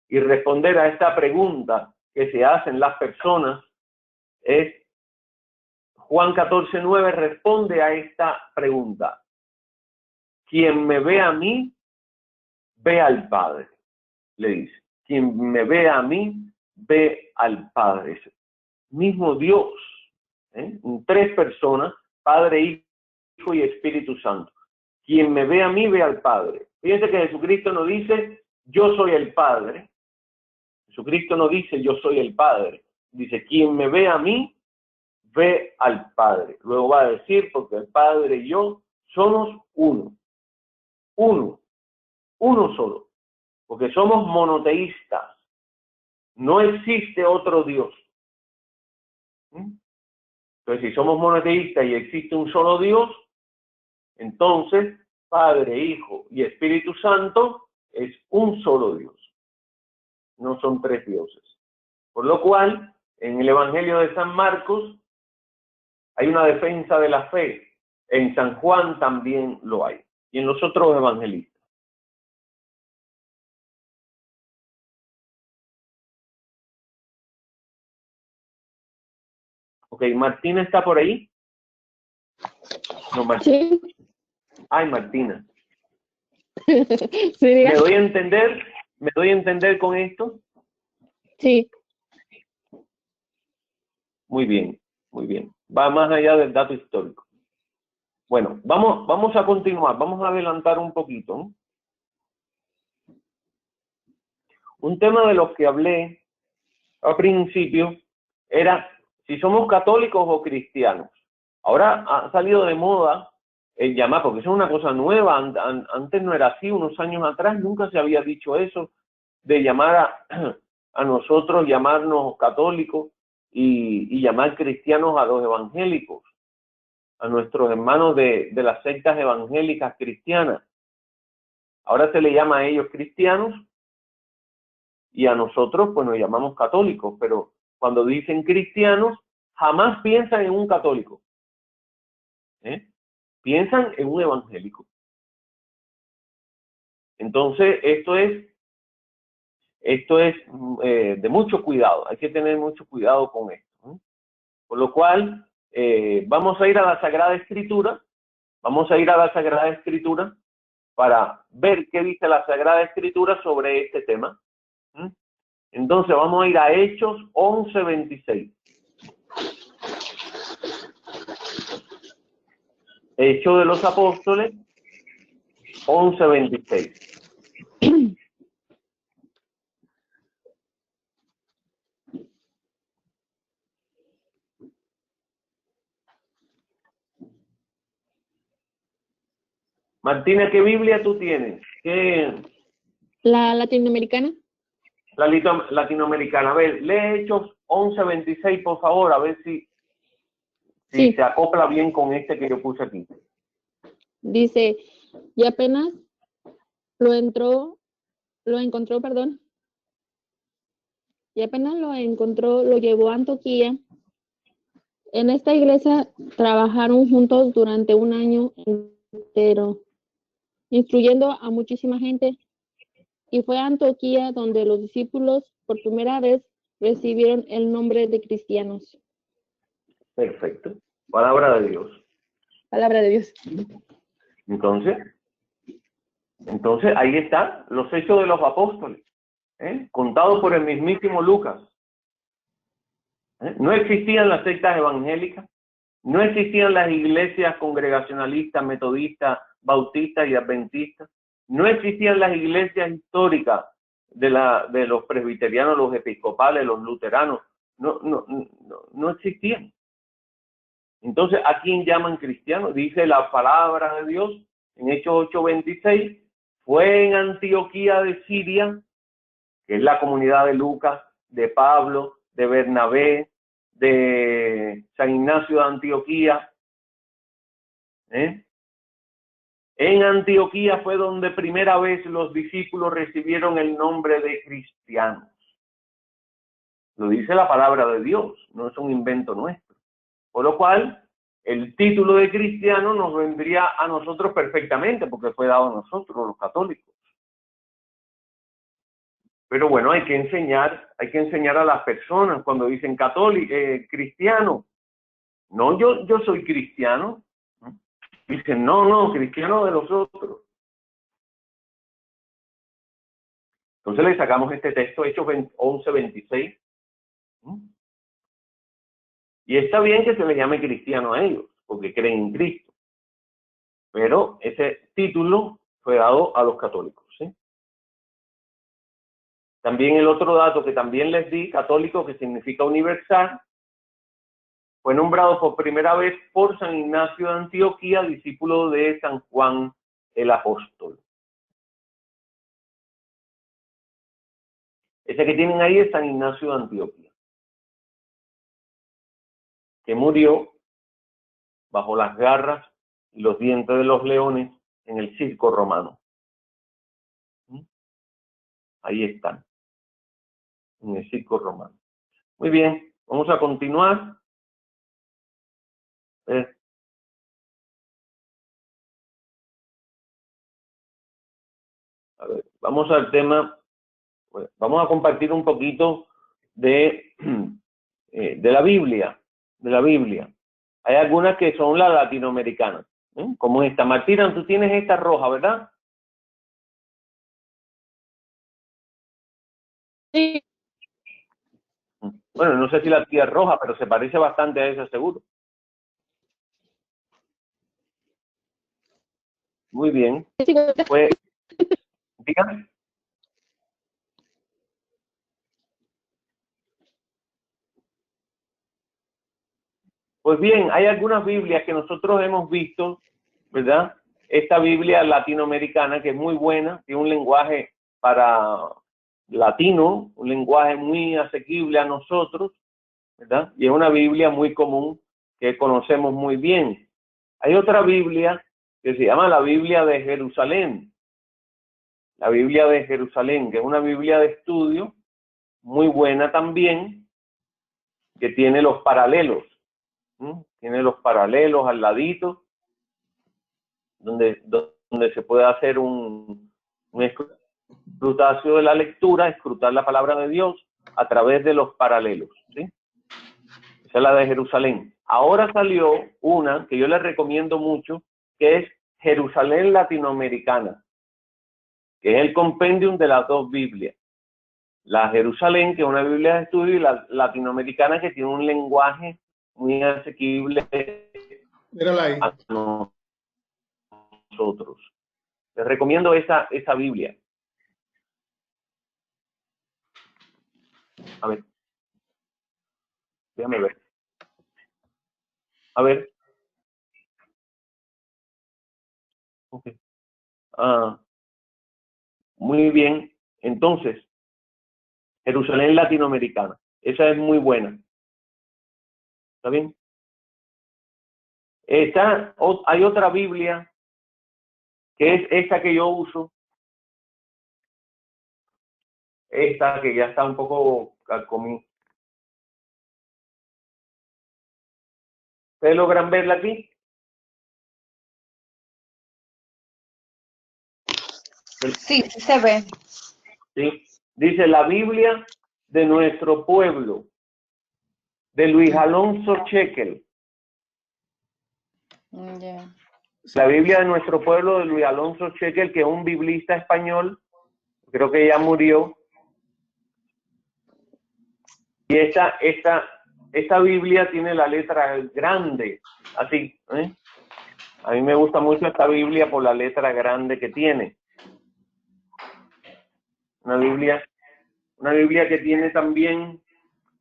y responder a esta pregunta que se hacen las personas, es Juan 14:9 responde a esta pregunta. Quien me ve a mí, ve al Padre, le dice. Quien me ve a mí, ve al Padre. Es el mismo Dios, en tres personas, Padre, Hijo y Espíritu Santo. Quien me ve a mí, ve al Padre. Fíjense que Jesucristo no dice, yo soy el Padre. Jesucristo no dice, yo soy el Padre. Dice, quien me ve a mí, ve al Padre. Luego va a decir, porque el Padre y yo somos uno. Uno solo. Porque somos monoteístas. No existe otro Dios. Entonces, si somos monoteístas y existe un solo Dios, entonces Padre, Hijo y Espíritu Santo es un solo Dios. No son tres dioses. Por lo cual, en el Evangelio de San Marcos hay una defensa de la fe. En San Juan también lo hay. Y en los otros evangelistas. Ok, ¿Martina está por ahí? No, Martina. Sí. Ay, Martina. Sí, ¿Me doy a entender con esto? Sí. Muy bien, muy bien. Va más allá del dato histórico. Bueno, vamos a continuar, vamos a adelantar un poquito, ¿no? Un tema de los que hablé al principio era si somos católicos o cristianos. Ahora ha salido de moda el llamar, porque eso es una cosa nueva, antes no era así, unos años atrás nunca se había dicho eso, de llamar a nosotros, llamarnos católicos y llamar cristianos a los evangélicos, a nuestros hermanos de las sectas evangélicas cristianas. Ahora se le llama a ellos cristianos y a nosotros pues nos llamamos católicos, pero cuando dicen cristianos jamás piensan en un católico, piensan en un evangélico. Entonces esto es de mucho cuidado, hay que tener mucho cuidado con esto, ¿no? Por lo cual vamos a ir a la Sagrada Escritura, para ver qué dice la Sagrada Escritura sobre este tema. Entonces vamos a ir a Hechos 11:26. Hechos de los Apóstoles 11:26. Martina, ¿qué Biblia tú tienes? La latinoamericana. La latinoamericana. A ver, lee Hechos 11:26, por favor, a ver si Sí. se acopla bien con este que yo puse aquí. Dice, y apenas lo encontró, lo llevó a Antioquía. En esta iglesia trabajaron juntos durante un año entero, instruyendo a muchísima gente, y fue a Antioquía donde los discípulos por primera vez recibieron el nombre de cristianos. Perfecto. Palabra de Dios. Palabra de Dios. Entonces ahí están los hechos de los apóstoles, contados por el mismísimo Lucas. No existían las sectas evangélicas, no existían las iglesias congregacionalistas, metodistas, bautistas y adventistas, no existían las iglesias históricas de los presbiterianos, los episcopales, los luteranos, no existían. Entonces, ¿a quién llaman cristianos? Dice la palabra de Dios en Hechos 8:26, fue en Antioquía de Siria, que es la comunidad de Lucas, de Pablo, de Bernabé, de San Ignacio de Antioquía, En Antioquía fue donde primera vez los discípulos recibieron el nombre de cristianos. Lo dice la palabra de Dios, no es un invento nuestro. Por lo cual, el título de cristiano nos vendría a nosotros perfectamente, porque fue dado a nosotros, los católicos. Pero bueno, hay que enseñar a las personas cuando dicen católico, cristiano. No, yo soy cristiano. Dicen, no, cristiano de los otros. Entonces le sacamos este texto, Hechos 11:26. Y está bien que se les llame cristiano a ellos, porque creen en Cristo. Pero ese título fue dado a los católicos, ¿sí? También el otro dato que también les di, católico, que significa universal, fue nombrado por primera vez por San Ignacio de Antioquía, discípulo de San Juan el Apóstol. Ese que tienen ahí es San Ignacio de Antioquía, que murió bajo las garras y los dientes de los leones en el circo romano. Ahí están, en el circo romano. Muy bien, vamos a continuar. A ver, vamos al tema. Vamos a compartir un poquito de la Biblia. Hay algunas que son las latinoamericanas, como esta. Martina, tú tienes esta roja, ¿verdad? Sí. Bueno, no sé si la tía es roja, pero se parece bastante a esa, seguro. Muy bien. Pues, dígame. Pues bien, hay algunas Biblias que nosotros hemos visto, ¿verdad? Esta Biblia latinoamericana, que es muy buena, tiene un lenguaje para latino, un lenguaje muy asequible a nosotros, ¿verdad? Y es una Biblia muy común que conocemos muy bien. Hay otra Biblia que se llama la Biblia de Jerusalén. La Biblia de Jerusalén, que es una Biblia de estudio muy buena también, que tiene los paralelos. Tiene los paralelos al ladito, donde se puede hacer un escrutatio de la lectura, escrutar la palabra de Dios a través de los paralelos, ¿sí? Esa es la de Jerusalén. Ahora salió una que yo les recomiendo mucho, que es Jerusalén Latinoamericana, que es el compendium de las dos Biblias. La Jerusalén, que es una Biblia de estudio, y la latinoamericana, que tiene un lenguaje muy asequible Mírala ahí. a nosotros. Les recomiendo esa Biblia. A ver. Déjame ver. A ver. Okay. Muy bien. Entonces, Jerusalén Latinoamericana. Esa es muy buena. ¿Está bien? Hay otra Biblia que es esta que yo uso. Esta que ya está un poco carcomida. ¿Ustedes logran verla aquí? Sí, se ve. Sí. Dice la Biblia de nuestro pueblo, de Luis Alonso Chequel. Yeah. La Biblia de nuestro pueblo, de Luis Alonso Chequel, que es un biblista español, creo que ya murió. Y esta Biblia tiene la letra grande, así. A mí me gusta mucho esta Biblia por la letra grande que tiene. Una Biblia que tiene también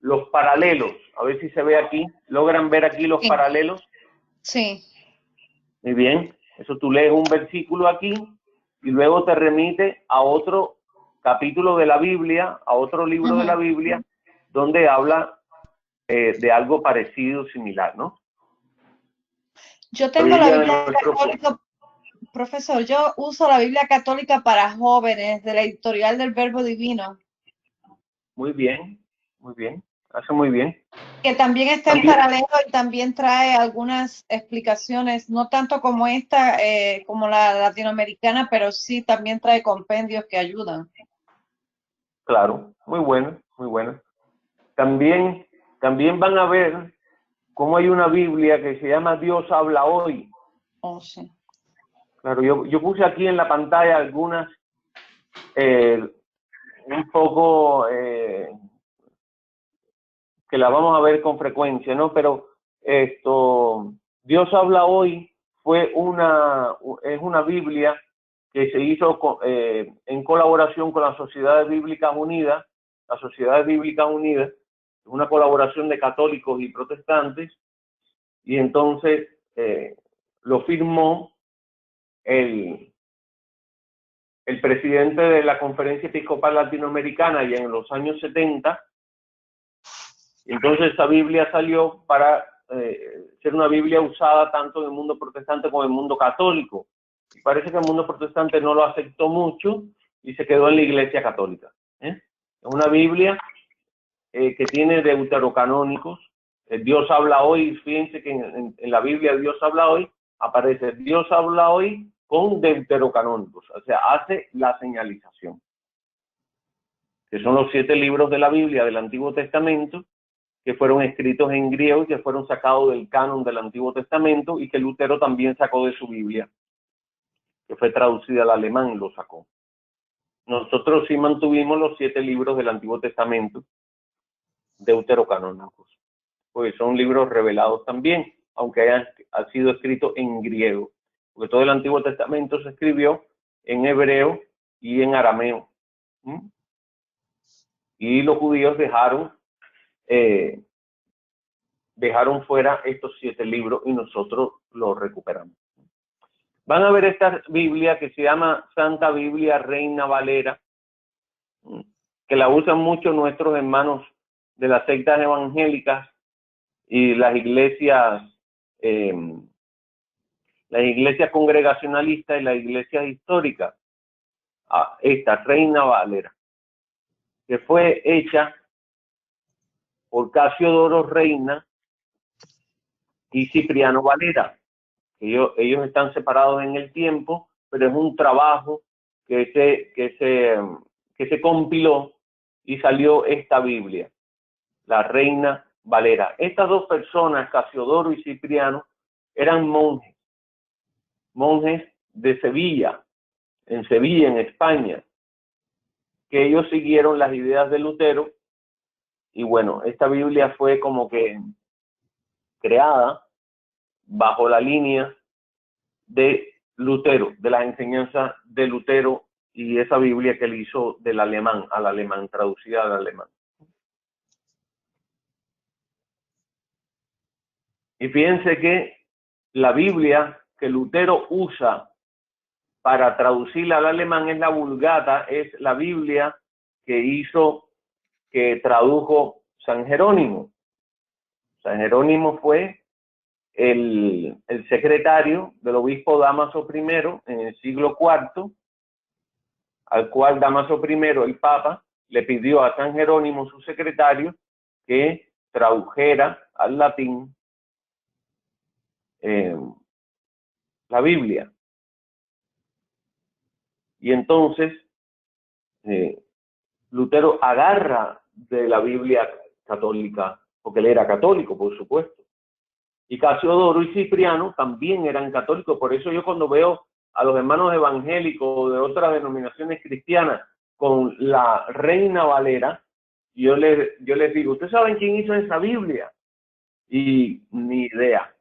los paralelos. A ver si se ve aquí. ¿Logran ver aquí los paralelos? Sí. Muy bien. Eso tú lees un versículo aquí y luego te remite a otro capítulo de la Biblia, a otro libro de la Biblia, donde habla de algo parecido, similar, ¿no? Yo tengo la Biblia católica. Profesor, yo uso la Biblia Católica para jóvenes de la editorial del Verbo Divino, Muy bien, hace muy bien. que también está en paralelo y también trae algunas explicaciones, no tanto como esta, como la latinoamericana, pero sí también trae compendios que ayudan. Claro, muy bueno, muy bueno. También van a ver cómo hay una Biblia que se llama Dios habla hoy. Oh, sí. Claro, yo puse aquí en la pantalla algunas un poco que la vamos a ver con frecuencia, ¿no? Pero Dios habla hoy es una Biblia que se hizo en colaboración con la Sociedad Bíblica Unida. La Sociedad Bíblica Unida es una colaboración de católicos y protestantes, y entonces lo firmó el presidente de la Conferencia Episcopal Latinoamericana ya en los años 70. Entonces esa Biblia salió para ser una Biblia usada tanto en el mundo protestante como en el mundo católico. Y parece que el mundo protestante no lo aceptó mucho y se quedó en la Iglesia Católica. Es una Biblia que tiene deuterocanónicos. Dios habla hoy, fíjense que en la Biblia Dios habla hoy, aparece Dios habla hoy con deuterocanónicos, o sea, hace la señalización, que son los 7 libros de la Biblia del Antiguo Testamento, que fueron escritos en griego y que fueron sacados del canon del Antiguo Testamento, y que Lutero también sacó de su Biblia, que fue traducida al alemán, lo sacó. Nosotros sí mantuvimos los 7 libros del Antiguo Testamento deuterocanónicos, porque son libros revelados también, aunque ha sido escrito en griego, porque todo el Antiguo Testamento se escribió en hebreo y en arameo. Y los judíos dejaron fuera estos 7 libros y nosotros los recuperamos. Van a ver esta Biblia que se llama Santa Biblia Reina Valera, que la usan mucho nuestros hermanos de las sectas evangélicas y las iglesias congregacionalistas y las iglesias históricas. Esta Reina Valera, que fue hecha por Casiodoro Reina y Cipriano Valera. Ellos están separados en el tiempo, pero es un trabajo que se compiló y salió esta Biblia, la Reina Valera. Estas dos personas, Casiodoro y Cipriano, eran monjes de Sevilla, en España, que ellos siguieron las ideas de Lutero, y bueno, esta Biblia fue como que creada bajo la línea de Lutero, de las enseñanzas de Lutero, y esa Biblia que él hizo del alemán al alemán, traducida al alemán. Y fíjense que la Biblia que Lutero usa para traducirla al alemán es la Vulgata, es la Biblia que tradujo San Jerónimo. San Jerónimo fue el secretario del obispo Dámaso I en el siglo IV, al cual Dámaso I, el Papa, le pidió a San Jerónimo, su secretario, que tradujera al latín la Biblia. Y entonces Lutero agarra de la Biblia católica, porque él era católico, por supuesto. Y Casiodoro y Cipriano también eran católicos. Por eso yo, cuando veo a los hermanos evangélicos de otras denominaciones cristianas con la Reina Valera, yo les digo, ¿ustedes saben quién hizo esa Biblia? Y ni idea.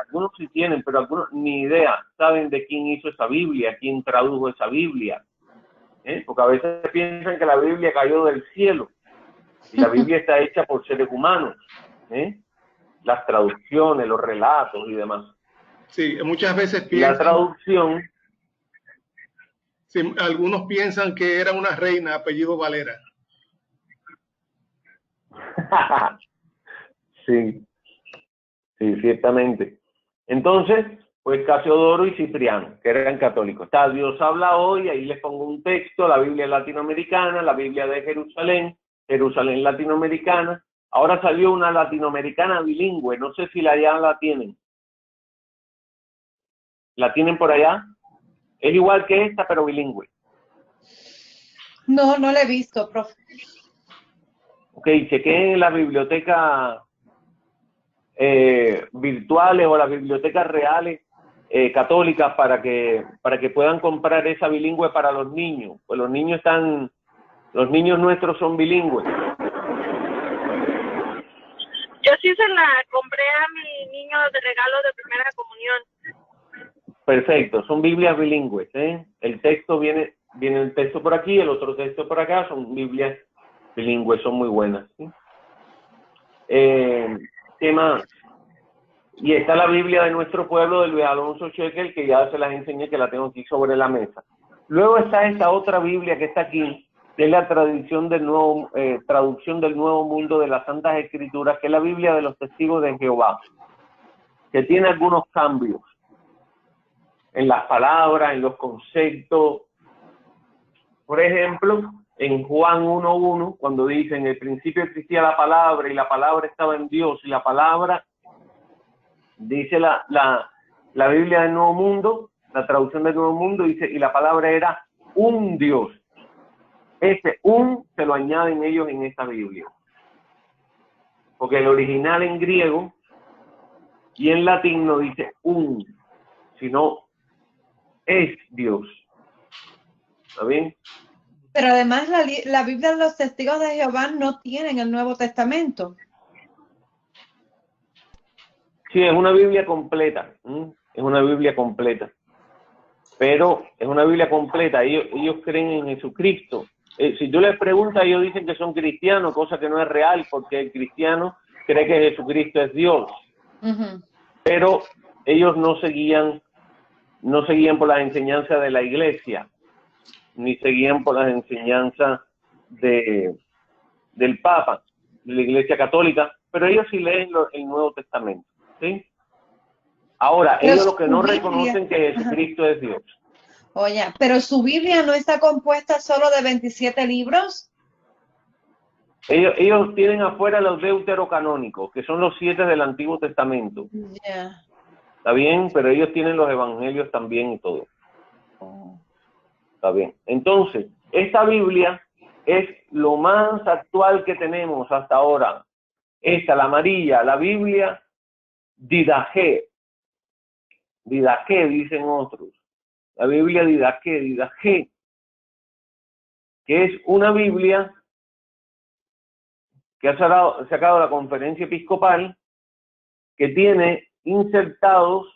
Algunos sí tienen, pero algunos ni idea saben de quién hizo esa Biblia, quién tradujo esa Biblia. Porque a veces piensan que la Biblia cayó del cielo, y la Biblia está hecha por seres humanos. Las traducciones, los relatos y demás. Sí, muchas veces piensan... La traducción... Sí, algunos piensan que era una reina apellido Valera. Sí, ciertamente. Entonces, pues Casiodoro y Cipriano, que eran católicos. Está Dios habla hoy, ahí les pongo un texto, la Biblia latinoamericana, la Biblia de Jerusalén, Jerusalén latinoamericana. Ahora salió una latinoamericana bilingüe, no sé si ya la tienen. ¿La tienen por allá? Es igual que esta, pero bilingüe. No, no la he visto, profe. Ok, chequeen en la biblioteca virtuales o las bibliotecas reales católicas para que puedan comprar esa bilingüe para los niños. Pues los niños nuestros son bilingües. Yo sí se la compré a mi niño de regalo de primera comunión. Perfecto, son Biblias bilingües, ¿eh? El texto viene el texto por aquí, el otro texto por acá, son Biblias bilingües, son muy buenas, ¿sí? ¿Qué más? Y está la Biblia de nuestro pueblo, del Luis Alonso Shekel, que ya se las enseñé, que la tengo aquí sobre la mesa. Luego está esta otra Biblia que está aquí, que es la traducción del Nuevo Mundo de las Santas Escrituras, que es la Biblia de los Testigos de Jehová, que tiene algunos cambios en las palabras, en los conceptos. Por ejemplo, en Juan 1:1, cuando dice, en el principio existía la palabra y la palabra estaba en Dios, y la palabra, dice la Biblia del Nuevo Mundo, la traducción del Nuevo Mundo, dice, y la palabra era un Dios. Ese un se lo añaden ellos en esta Biblia. Porque el original en griego y en latín no dice un, sino es Dios. ¿Está bien? Pero además la Biblia de los Testigos de Jehová no tiene en el Nuevo Testamento. Sí, es una Biblia completa. Es una Biblia completa. Pero es una Biblia completa. Ellos creen en Jesucristo. Si tú les preguntas, ellos dicen que son cristianos, cosa que no es real, porque el cristiano cree que Jesucristo es Dios. Pero ellos no seguían por las enseñanzas de la iglesia, ni seguían por las enseñanzas del Papa, de la Iglesia Católica, pero ellos sí leen el Nuevo Testamento, ¿sí? Ahora, Pero ellos lo que no Biblia, reconocen que Jesucristo es Dios. Oye, pero su Biblia no está compuesta solo de 27 libros. Ellos tienen afuera los deuterocanónicos, que son los 7 del Antiguo Testamento. Yeah. Está bien, pero ellos tienen los evangelios también y todo. Está bien. Entonces, esta Biblia es lo más actual que tenemos hasta ahora. Esta, la amarilla, la Biblia Didaché. Didaché, dicen otros. La Biblia Didaché, que es una Biblia que ha sacado la Conferencia Episcopal, que tiene insertados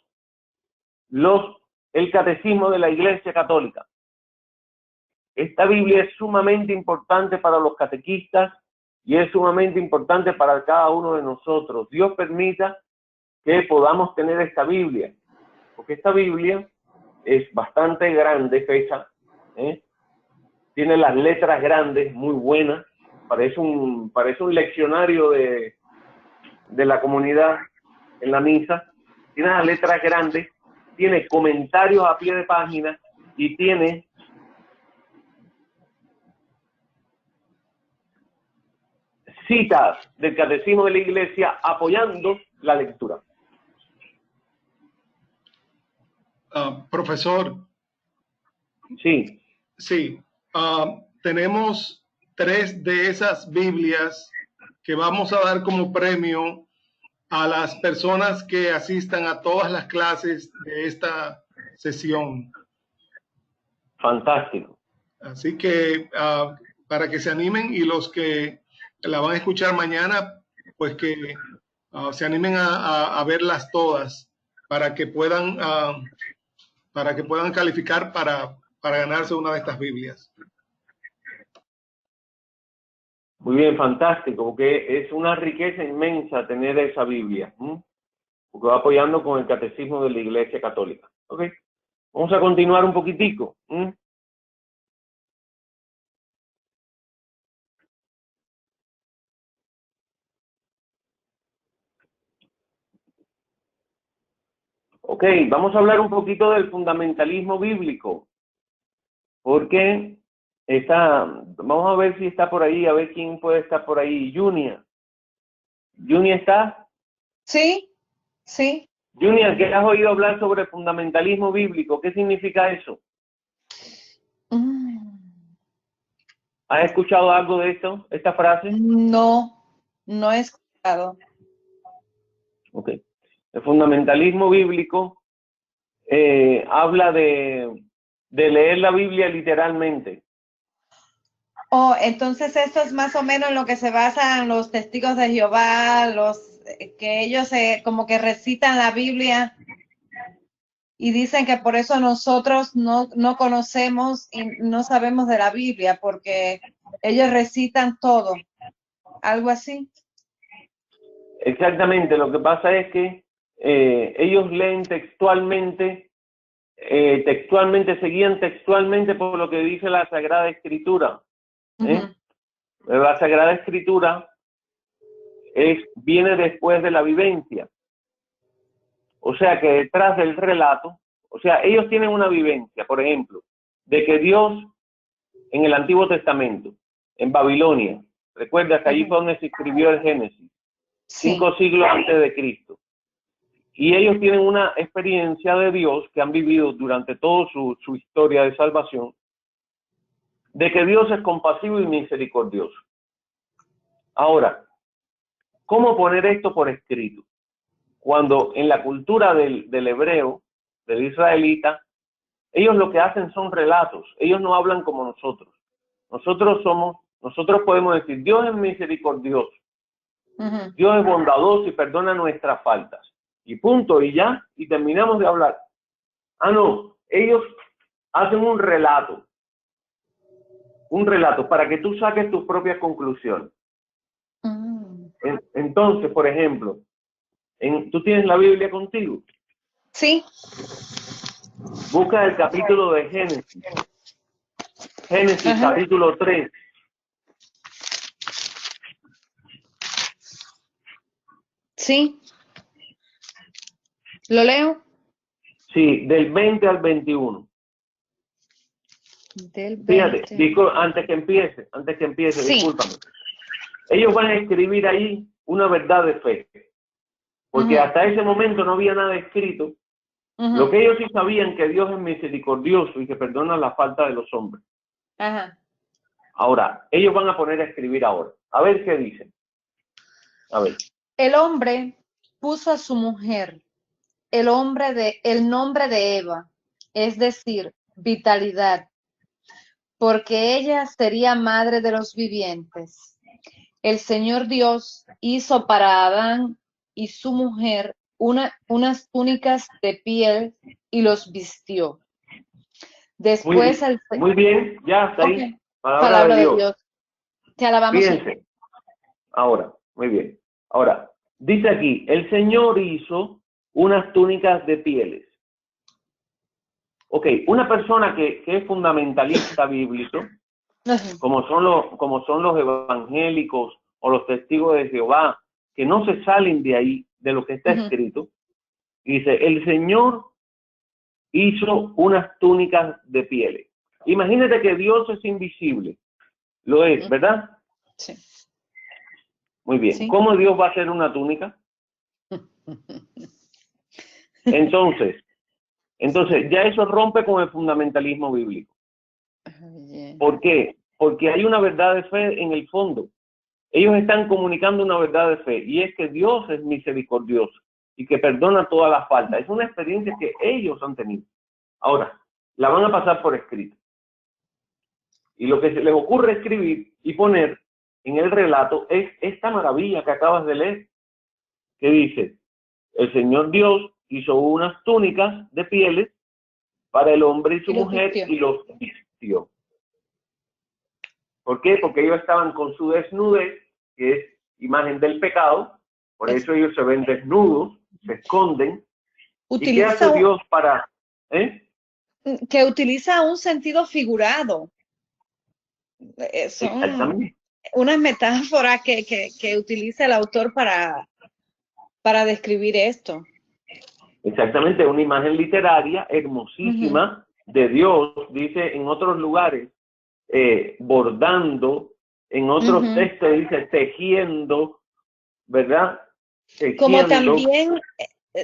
el catecismo de la Iglesia Católica. Esta Biblia es sumamente importante para los catequistas y es sumamente importante para cada uno de nosotros. Dios permita que podamos tener esta Biblia, porque esta Biblia es bastante grande, pesa, tiene las letras grandes, muy buenas, parece un leccionario de la comunidad en la misa, tiene las letras grandes, tiene comentarios a pie de página y tiene citas del catecismo de la Iglesia apoyando la lectura. Profesor. Sí. Sí. Tenemos 3 de esas Biblias que vamos a dar como premio a las personas que asistan a todas las clases de esta sesión. Fantástico. Así que para que se animen, y los que la van a escuchar mañana, pues que se animen a verlas todas para que puedan calificar para ganarse una de estas Biblias. Muy bien, fantástico, porque es una riqueza inmensa tener esa Biblia, porque va apoyando con el catecismo de la Iglesia Católica. ¿Ok? Vamos a continuar un poquitico. Ok, vamos a hablar un poquito del fundamentalismo bíblico, porque vamos a ver si está por ahí, a ver quién puede estar por ahí. Junia. ¿Junia está? Sí, sí. Junia, ¿qué has oído hablar sobre fundamentalismo bíblico? ¿Qué significa eso? ¿Has escuchado algo de esto, esta frase? No, no he escuchado. Ok. El fundamentalismo bíblico habla de leer la Biblia literalmente. Oh, entonces esto es más o menos en lo que se basan los testigos de Jehová, que ellos como que recitan la Biblia y dicen que por eso nosotros no conocemos y no sabemos de la Biblia, porque ellos recitan todo, algo así. Exactamente, lo que pasa es que ellos leen textualmente, seguían textualmente por lo que dice la Sagrada Escritura. La Sagrada Escritura viene después de la vivencia. O sea que detrás del relato, o sea, ellos tienen una vivencia, por ejemplo, de que Dios en el Antiguo Testamento, en Babilonia, recuerda que allí fue donde se escribió el Génesis, 5 siglos antes de Cristo. Y ellos tienen una experiencia de Dios que han vivido durante toda su historia de salvación, de que Dios es compasivo y misericordioso. Ahora, ¿cómo poner esto por escrito? Cuando en la cultura del hebreo, del israelita, ellos lo que hacen son relatos, ellos no hablan como nosotros. Nosotros podemos decir, Dios es misericordioso, Dios es bondadoso y perdona nuestras faltas. Y punto, y ya, y terminamos de hablar. Ah, no, ellos hacen un relato para que tú saques tus propias conclusiones. Entonces, por ejemplo, ¿tú tienes la Biblia contigo? Sí. Busca el capítulo de Génesis. Génesis, capítulo 3. Sí. ¿Lo leo? Sí, del 20 al 21. Del 20. Fíjate, antes que empiece, sí. Discúlpame. Ellos van a escribir ahí una verdad de fe. Porque hasta ese momento no había nada escrito. Lo que ellos sí sabían, que Dios es misericordioso y que perdona la falta de los hombres. Ahora, ellos van a poner a escribir ahora. A ver qué dicen. A ver. El hombre puso a su mujer el nombre de Eva, es decir, vitalidad, porque ella sería madre de los vivientes. El Señor Dios hizo para Adán y su mujer unas túnicas de piel y los vistió. Después muy bien, ya está ahí. Okay. Palabra de Dios. Te alabamos. Fíjense. Ahora, muy bien. Ahora, dice aquí, el Señor hizo unas túnicas de pieles. Ok, una persona que es fundamentalista bíblico, como son los evangélicos o los testigos de Jehová, que no se salen de ahí, de lo que está escrito, dice, el Señor hizo unas túnicas de pieles. Imagínate que Dios es invisible. Lo es, ¿verdad? Sí. Muy bien. ¿Sí? ¿Cómo Dios va a hacer una túnica? Entonces, ya eso rompe con el fundamentalismo bíblico. ¿Por qué? Porque hay una verdad de fe en el fondo. Ellos están comunicando una verdad de fe, y es que Dios es misericordioso y que perdona todas las faltas. Es una experiencia que ellos han tenido. Ahora, la van a pasar por escrito. Y lo que se les ocurre escribir y poner en el relato es esta maravilla que acabas de leer, que dice, el Señor Dios hizo unas túnicas de pieles para el hombre y su mujer y los vistió. ¿Por qué? Porque ellos estaban con su desnudez, que es imagen del pecado, por eso ellos se ven desnudos, se esconden. ¿Y qué hace Dios para...? Que utiliza un sentido figurado. Son unas metáforas que utiliza el autor para describir esto. Exactamente, una imagen literaria hermosísima de Dios, dice en otros lugares, bordando, en otros textos dice tejiendo, ¿verdad? Como Tejiendo. también,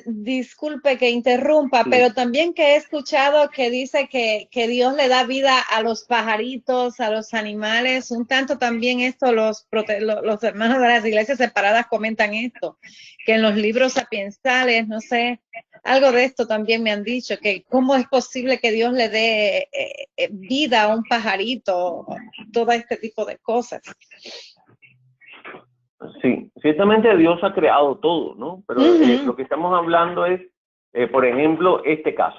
disculpe que interrumpa, Sí. pero también que he escuchado que dice que Dios le da vida a los pajaritos, a los animales, un tanto también esto, los hermanos de las iglesias separadas comentan esto, que en los libros sapiensales, no sé, algo de esto también me han dicho, que cómo es posible que Dios le dé vida a un pajarito, todo este tipo de cosas. Sí, ciertamente Dios ha creado todo, ¿no? Pero lo que estamos hablando es, por ejemplo, este caso.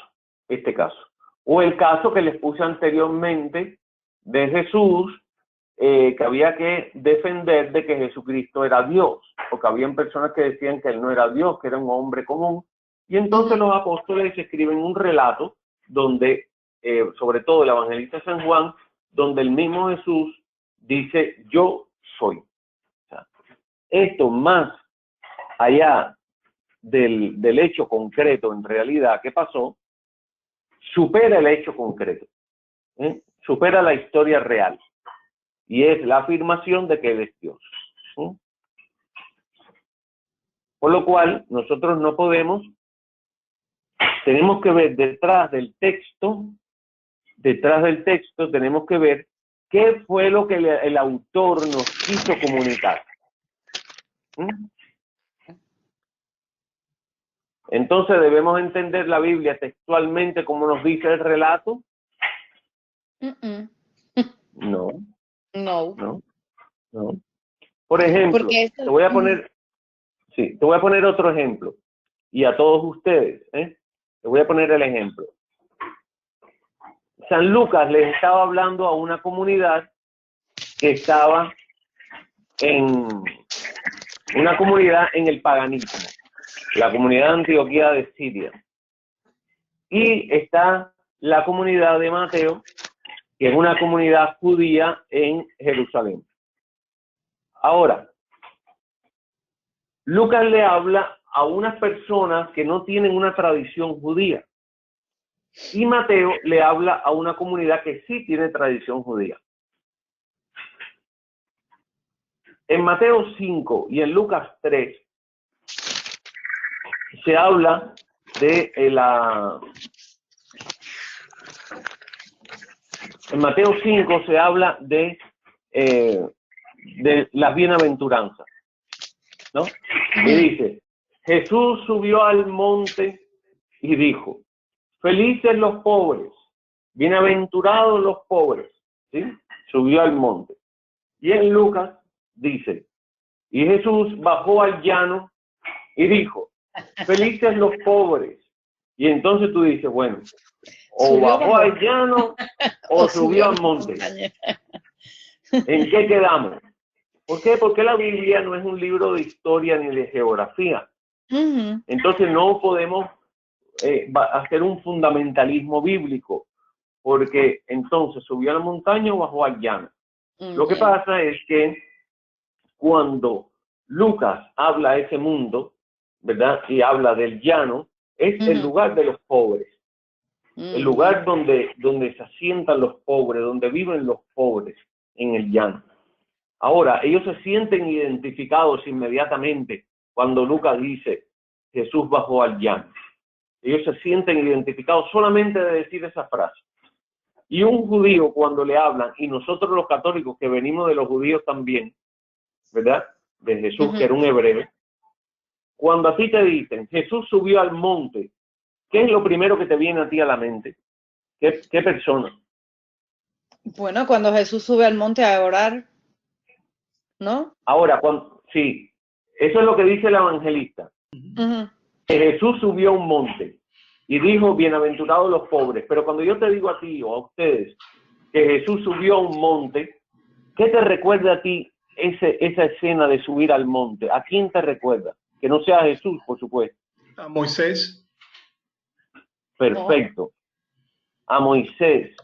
O el caso que les puse anteriormente de Jesús, que había que defender de que Jesucristo era Dios, porque habían personas que decían que él no era Dios, que era un hombre común, y entonces los apóstoles escriben un relato donde, sobre todo el evangelista San Juan, donde el mismo Jesús dice, yo soy. Esto más allá del hecho concreto en realidad que pasó, supera el hecho concreto, supera la historia real, y es la afirmación de que él es Dios. Por lo cual, nosotros no podemos, tenemos que ver detrás del texto tenemos que ver qué fue lo que el autor nos quiso comunicar. Entonces debemos entender la Biblia textualmente como nos dice el relato. No. Por ejemplo, te voy a poner otro ejemplo, y a todos ustedes, te voy a poner el ejemplo. San Lucas les estaba hablando a una comunidad que estaba en el paganismo, la comunidad de Antioquía de Siria. Y está la comunidad de Mateo, que es una comunidad judía en Jerusalén. Ahora, Lucas le habla a unas personas que no tienen una tradición judía. Y Mateo le habla a una comunidad que sí tiene tradición judía. En Mateo 5 y en Lucas 3 se habla de en Mateo 5 se habla de las bienaventuranzas, ¿no? Y dice, Jesús subió al monte y dijo, felices los pobres, bienaventurados los pobres, ¿sí? Subió al monte. Y en Lucas dice, y Jesús bajó al llano y dijo, felices los pobres. Y entonces tú dices, bueno, o bajó al llano o subió al monte. ¿En qué quedamos? ¿Por qué? Porque la Biblia no es un libro de historia ni de geografía. Entonces no podemos hacer un fundamentalismo bíblico, porque entonces subió a la montaña o bajó al llano. Lo que pasa es que cuando Lucas habla de ese mundo, ¿verdad? Y habla del llano, es el lugar de los pobres. El lugar donde se asientan los pobres, donde viven los pobres, en el llano. Ahora, ellos se sienten identificados inmediatamente cuando Lucas dice, Jesús bajó al llano. Ellos se sienten identificados solamente de decir esa frase. Y un judío cuando le hablan, y nosotros los católicos que venimos de los judíos también, ¿verdad? De Jesús, que era un hebreo, cuando a ti te dicen, Jesús subió al monte, ¿qué es lo primero que te viene a ti a la mente? ¿Qué persona? Bueno, cuando Jesús sube al monte a orar, ¿no? Ahora, sí, eso es lo que dice el evangelista. Que Jesús subió a un monte y dijo, bienaventurados los pobres. Pero cuando yo te digo a ti o a ustedes que Jesús subió a un monte, ¿qué te recuerda a ti esa escena de subir al monte? ¿A quién te recuerda? Que no sea Jesús, por supuesto. A Moisés. Perfecto. A Moisés.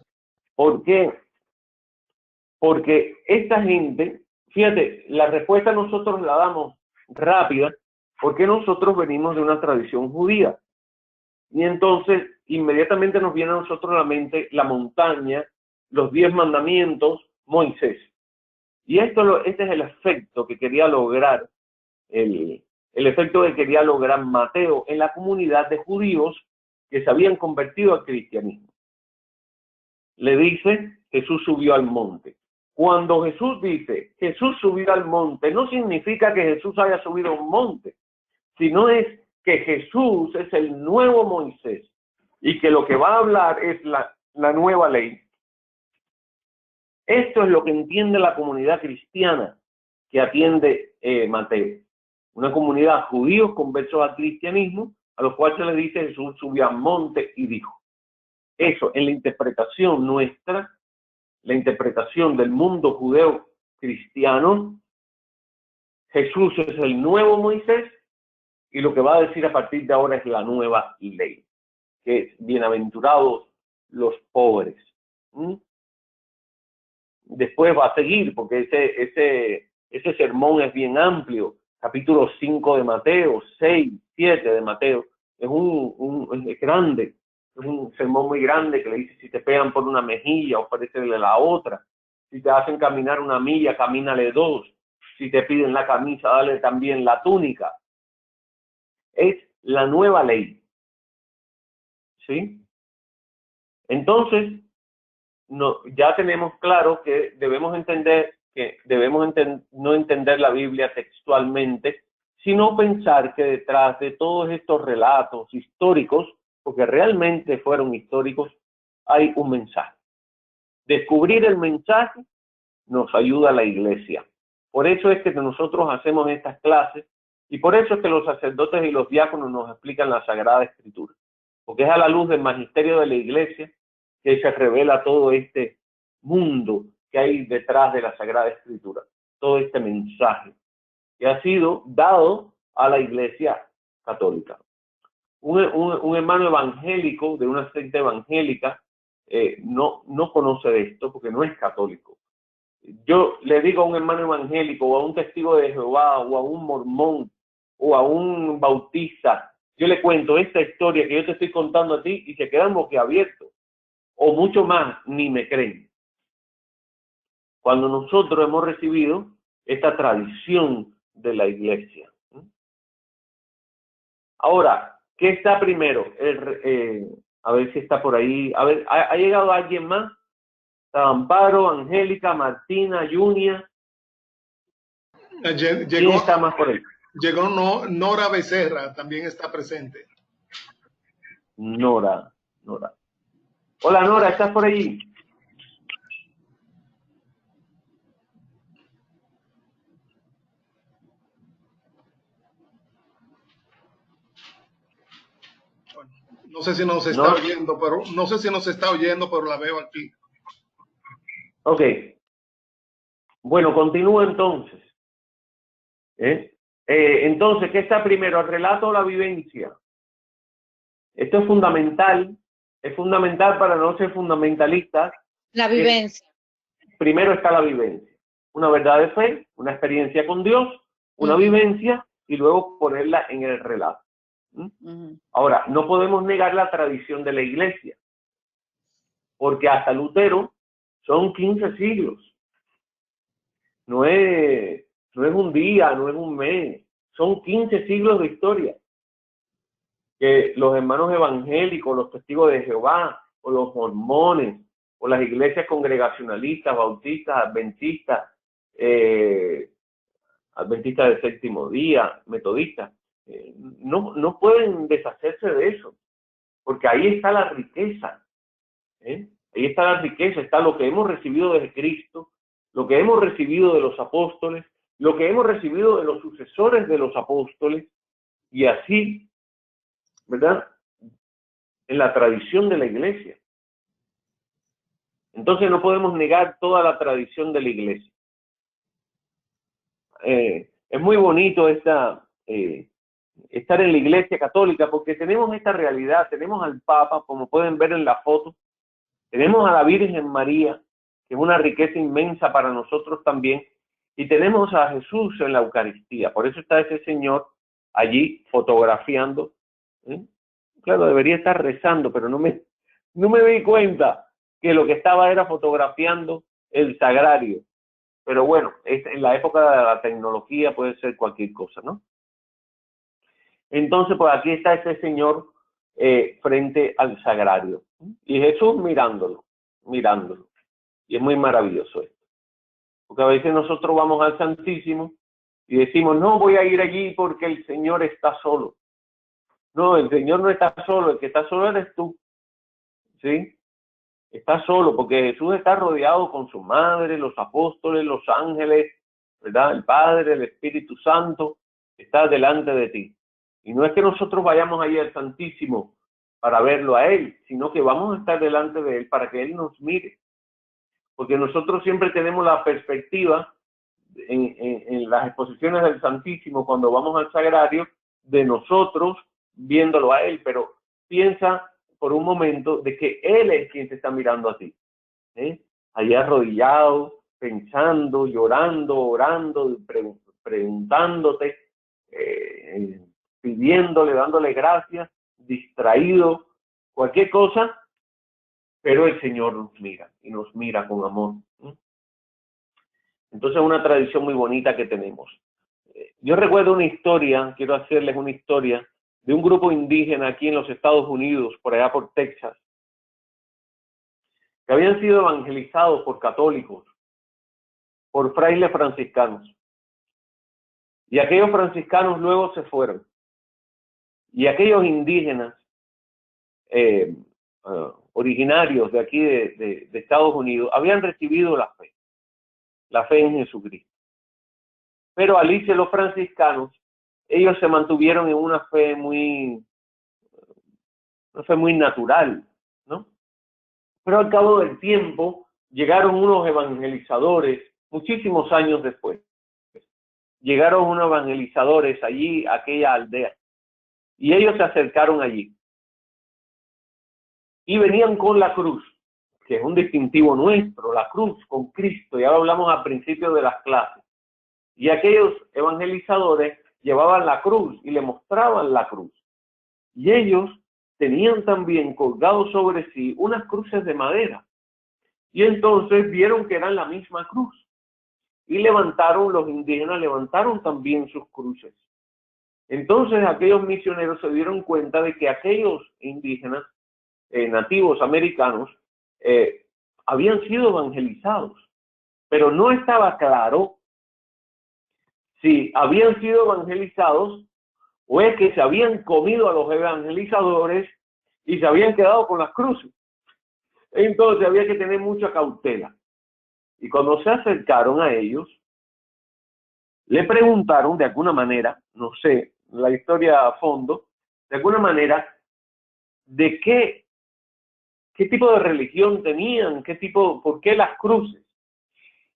¿Por qué? Porque esta gente, fíjate, la respuesta nosotros la damos rápida, porque nosotros venimos de una tradición judía. Y entonces inmediatamente nos viene a nosotros a la mente la montaña, los 10 mandamientos, Moisés. Y este es el efecto que quería lograr, el efecto que quería lograr Mateo en la comunidad de judíos que se habían convertido al cristianismo. Le dice, Jesús subió al monte. Cuando Jesús dice, Jesús subió al monte, no significa que Jesús haya subido a un monte, sino es que Jesús es el nuevo Moisés y que lo que va a hablar es la nueva ley. Esto es lo que entiende la comunidad cristiana que atiende Mateo. Una comunidad de judíos conversos al cristianismo, a los cuales se les dice Jesús subió al monte y dijo. Eso, en la interpretación nuestra, la interpretación del mundo judeo cristiano, Jesús es el nuevo Moisés y lo que va a decir a partir de ahora es la nueva ley, que es bienaventurados los pobres. Después va a seguir, porque ese sermón es bien amplio, capítulo 5 de Mateo, 6, 7 de Mateo, es grande. Es un sermón muy grande que le dice, si te pegan por una mejilla, ofrécele la otra. Si te hacen caminar una milla, camínale 2. Si te piden la camisa, dale también la túnica. Es la nueva ley. ¿Sí? Entonces, ya tenemos claro que debemos no entender la Biblia textualmente, sino pensar que detrás de todos estos relatos históricos, porque realmente fueron históricos, hay un mensaje. Descubrir el mensaje nos ayuda a la iglesia. Por eso es que nosotros hacemos estas clases y por eso es que los sacerdotes y los diáconos nos explican la Sagrada Escritura. Porque es a la luz del magisterio de la iglesia que se revela todo este mundo que hay detrás de la Sagrada Escritura. Todo este mensaje que ha sido dado a la iglesia católica. Un hermano evangélico de una secta evangélica no conoce de esto porque no es católico. Yo le digo a un hermano evangélico o a un testigo de Jehová o a un mormón o a un bautista, yo le cuento esta historia que yo te estoy contando a ti y se quedan boquiabiertos o mucho más, ni me creen. Cuando nosotros hemos recibido esta tradición de la iglesia. Ahora, ¿qué está primero? A ver si está por ahí. A ver, ¿ha llegado alguien más? Está Amparo, Angélica, Martina, Junia. ¿Quién está más por ahí? Llegó Nora Becerra, también está presente. Nora. Hola Nora, ¿estás por ahí? No sé si nos está oyendo, pero la veo aquí. Ok. Bueno, continúo entonces. Entonces, ¿qué está primero? ¿El relato o la vivencia? Esto es fundamental para no ser fundamentalistas. La vivencia. Primero está la vivencia. Una verdad de fe, una experiencia con Dios, una vivencia y luego ponerla en el relato. Ahora, no podemos negar la tradición de la iglesia, porque hasta Lutero son 15 siglos. No es un día, no es un mes, son 15 siglos de historia. Que los hermanos evangélicos, los testigos de Jehová, o los mormones, o las iglesias congregacionalistas, bautistas, adventistas, adventistas del séptimo día, metodistas, no pueden deshacerse de eso, porque ahí está la riqueza. Ahí está la riqueza, está lo que hemos recibido de Cristo, lo que hemos recibido de los apóstoles, lo que hemos recibido de los sucesores de los apóstoles, y así, ¿verdad? En la tradición de la iglesia. Entonces no podemos negar toda la tradición de la iglesia. Es muy bonito estar en la iglesia católica porque tenemos esta realidad, tenemos al Papa, como pueden ver en la foto, tenemos a la Virgen María, que es una riqueza inmensa para nosotros también, y tenemos a Jesús en la Eucaristía. Por eso está ese señor allí fotografiando, claro, debería estar rezando, pero no me di cuenta que lo que estaba era fotografiando el sagrario. Pero bueno, en la época de la tecnología puede ser cualquier cosa, ¿no? Entonces, pues aquí está ese señor frente al sagrario. Y Jesús mirándolo. Y es muy maravilloso esto. Porque a veces nosotros vamos al Santísimo y decimos, no voy a ir allí porque el Señor está solo. No, el Señor no está solo, el que está solo eres tú. ¿Sí? Está solo porque Jesús está rodeado con su madre, los apóstoles, los ángeles, ¿verdad? El Padre, el Espíritu Santo, está delante de ti. Y no es que nosotros vayamos allí al Santísimo para verlo a Él, sino que vamos a estar delante de Él para que Él nos mire. Porque nosotros siempre tenemos la perspectiva en las exposiciones del Santísimo, cuando vamos al sagrario, de nosotros viéndolo a Él, pero piensa por un momento de que Él es quien te está mirando a ti. Allí arrodillado, pensando, llorando, orando, preguntándote, pidiéndole, dándole gracias, distraído, cualquier cosa, pero el Señor nos mira y nos mira con amor. Entonces es una tradición muy bonita que tenemos. Yo recuerdo una historia, quiero hacerles una historia, de un grupo indígena aquí en los Estados Unidos, por allá por Texas, que habían sido evangelizados por católicos, por frailes franciscanos. Y aquellos franciscanos luego se fueron. Y aquellos indígenas originarios de aquí de Estados Unidos habían recibido la fe en Jesucristo. Pero al irse los franciscanos, ellos se mantuvieron en una fe muy natural, ¿no? Pero al cabo del tiempo llegaron unos evangelizadores, muchísimos años después. Llegaron unos evangelizadores allí, a aquella aldea, y ellos se acercaron allí. Y venían con la cruz, que es un distintivo nuestro, la cruz con Cristo, ya lo hablamos al principio de las clases. Y aquellos evangelizadores llevaban la cruz y le mostraban la cruz. Y ellos tenían también colgados sobre sí unas cruces de madera. Y entonces vieron que eran la misma cruz. Y los indígenas levantaron también sus cruces. Entonces aquellos misioneros se dieron cuenta de que aquellos indígenas nativos americanos habían sido evangelizados, pero no estaba claro si habían sido evangelizados o es que se habían comido a los evangelizadores y se habían quedado con las cruces. Entonces había que tener mucha cautela. Y cuando se acercaron a ellos, le preguntaron de alguna manera, no sé, la historia a fondo, de alguna manera, de qué tipo de religión tenían, por qué las cruces.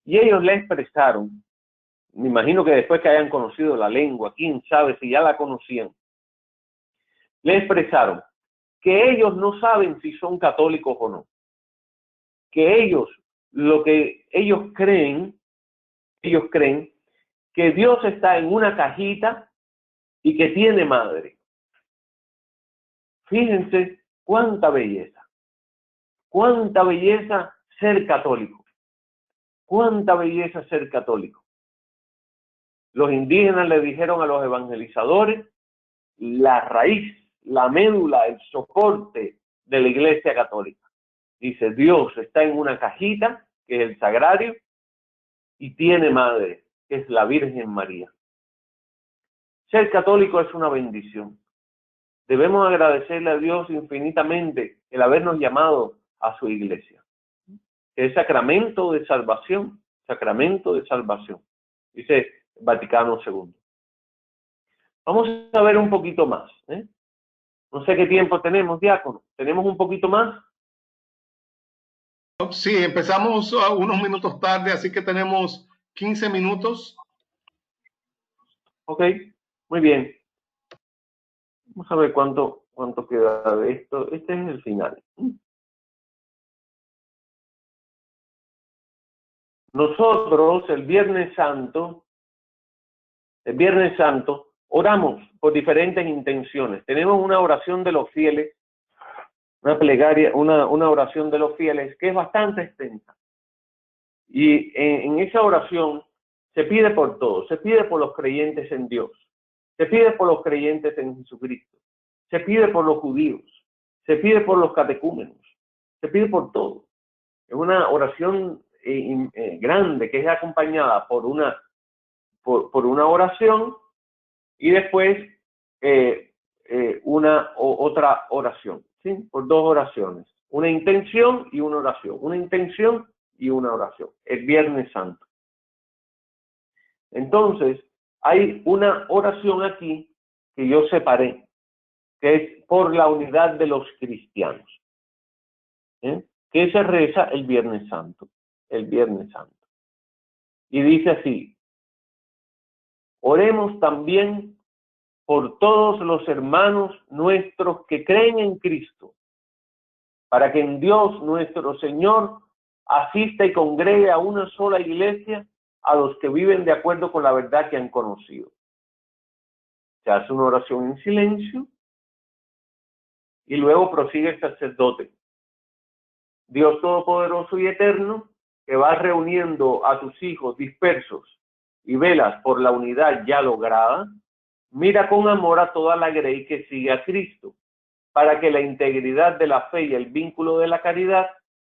Y ellos le expresaron, me imagino que después que hayan conocido la lengua, quién sabe si ya la conocían, le expresaron que ellos no saben si son católicos o no. Que lo que ellos creen que Dios está en una cajita y que tiene madre. Fíjense cuánta belleza ser católico, cuánta belleza ser católico. Los indígenas le dijeron a los evangelizadores la raíz, la médula, el soporte de la Iglesia Católica. Dice, Dios está en una cajita, que es el sagrario, y tiene madre, que es la Virgen María. Ser católico es una bendición. Debemos agradecerle a Dios infinitamente el habernos llamado a su iglesia. Que es sacramento de salvación, dice Vaticano II. Vamos a ver un poquito más. No sé qué tiempo tenemos, diácono. ¿Tenemos un poquito más? Sí, empezamos unos minutos tarde, así que tenemos 15 minutos. Ok, muy bien. Vamos a ver cuánto queda de esto. Este es el final. Nosotros el Viernes Santo oramos por diferentes intenciones. Tenemos una oración de los fieles, una plegaria, una oración de los fieles que es bastante extensa. Y en esa oración se pide por todos, se pide por los creyentes en Dios, se pide por los creyentes en Jesucristo, se pide por los judíos, se pide por los catecúmenos, se pide por todo. Es una oración grande que es acompañada por una oración y después otra oración, ¿sí? Por dos oraciones, una intención y una oración, una intención y una oración, el Viernes Santo. Entonces, hay una oración aquí que yo separé, que es por la unidad de los cristianos, que se reza el Viernes Santo, el Viernes Santo. Y dice así: oremos también por todos los hermanos nuestros que creen en Cristo, para que en Dios nuestro Señor asista y congregue a una sola iglesia a los que viven de acuerdo con la verdad que han conocido. Se hace una oración en silencio y luego prosigue el sacerdote. Dios Todopoderoso y Eterno, que vas reuniendo a tus hijos dispersos y velas por la unidad ya lograda, mira con amor a toda la grey que sigue a Cristo, para que la integridad de la fe y el vínculo de la caridad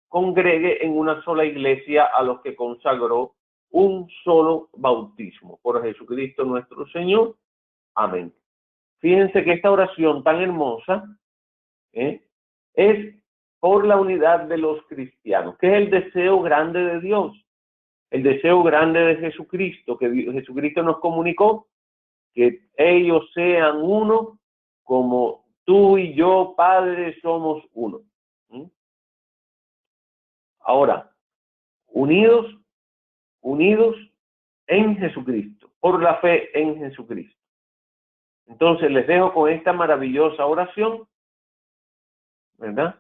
congregue en una sola iglesia a los que consagró un solo bautismo. Por Jesucristo nuestro Señor. Amén. Fíjense que esta oración tan hermosa es por la unidad de los cristianos, que es el deseo grande de Dios, el deseo grande de Jesucristo, que Jesucristo nos comunicó, que ellos sean uno como tú y yo, Padre, somos uno. Ahora, unidos en Jesucristo, por la fe en Jesucristo. Entonces les dejo con esta maravillosa oración, ¿verdad?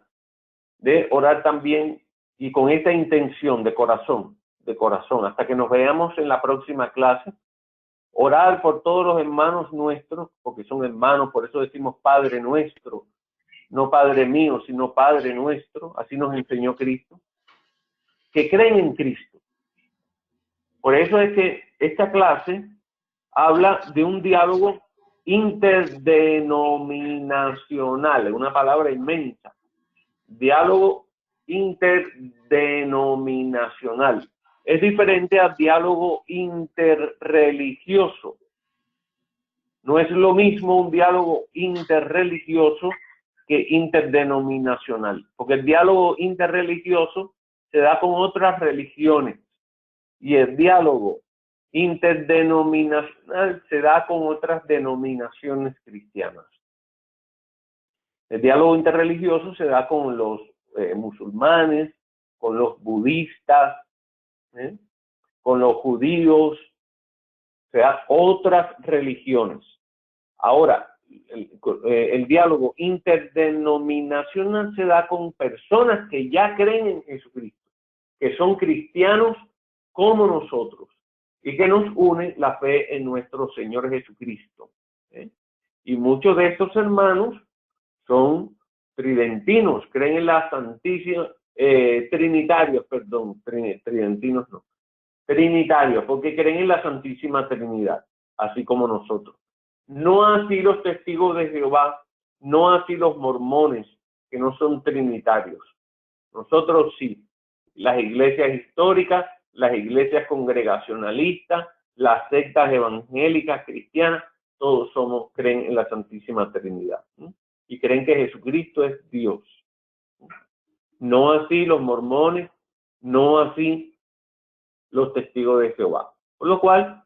De orar también y con esta intención de corazón, hasta que nos veamos en la próxima clase. Orar por todos los hermanos nuestros, porque son hermanos, por eso decimos Padre nuestro, no Padre mío, sino Padre nuestro, así nos enseñó Cristo, que creen en Cristo. Por eso es que esta clase habla de un diálogo interdenominacional, es una palabra inmensa, diálogo interdenominacional. Es diferente al diálogo interreligioso. No es lo mismo un diálogo interreligioso que interdenominacional, porque el diálogo interreligioso se da con otras religiones y el diálogo interdenominacional se da con otras denominaciones cristianas. El diálogo interreligioso se da con los musulmanes, con los budistas, con los judíos, o sea, otras religiones. Ahora, el diálogo interdenominacional se da con personas que ya creen en Jesucristo, que son cristianos como nosotros, y que nos une la fe en nuestro Señor Jesucristo. Y muchos de estos hermanos son tridentinos, creen en la Santísima, trinitarios, porque creen en la Santísima Trinidad, así como nosotros. No así los testigos de Jehová, no así los mormones, que no son trinitarios. Nosotros sí, las iglesias históricas, las iglesias congregacionalistas, las sectas evangélicas, cristianas, todos creen en la Santísima Trinidad, y creen que Jesucristo es Dios. No así los mormones, no así los testigos de Jehová. Por lo cual,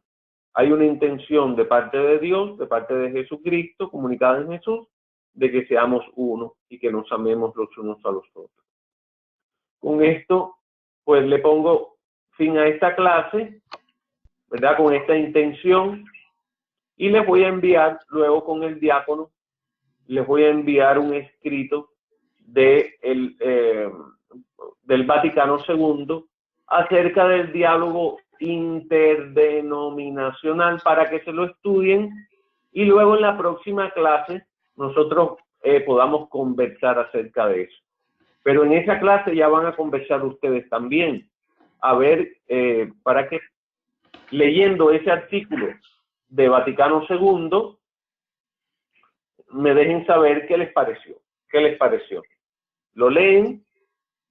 hay una intención de parte de Dios, de parte de Jesucristo, comunicada en Jesús, de que seamos uno y que nos amemos los unos a los otros. Con esto, pues le pongo fin a esta clase, ¿verdad? Con esta intención, y les voy a enviar luego con el diácono, les voy a enviar un escrito del Vaticano II acerca del diálogo interdenominacional para que se lo estudien y luego en la próxima clase nosotros podamos conversar acerca de eso. Pero en esa clase ya van a conversar ustedes también, a ver, para que leyendo ese artículo de Vaticano II, me dejen saber qué les pareció. Lo leen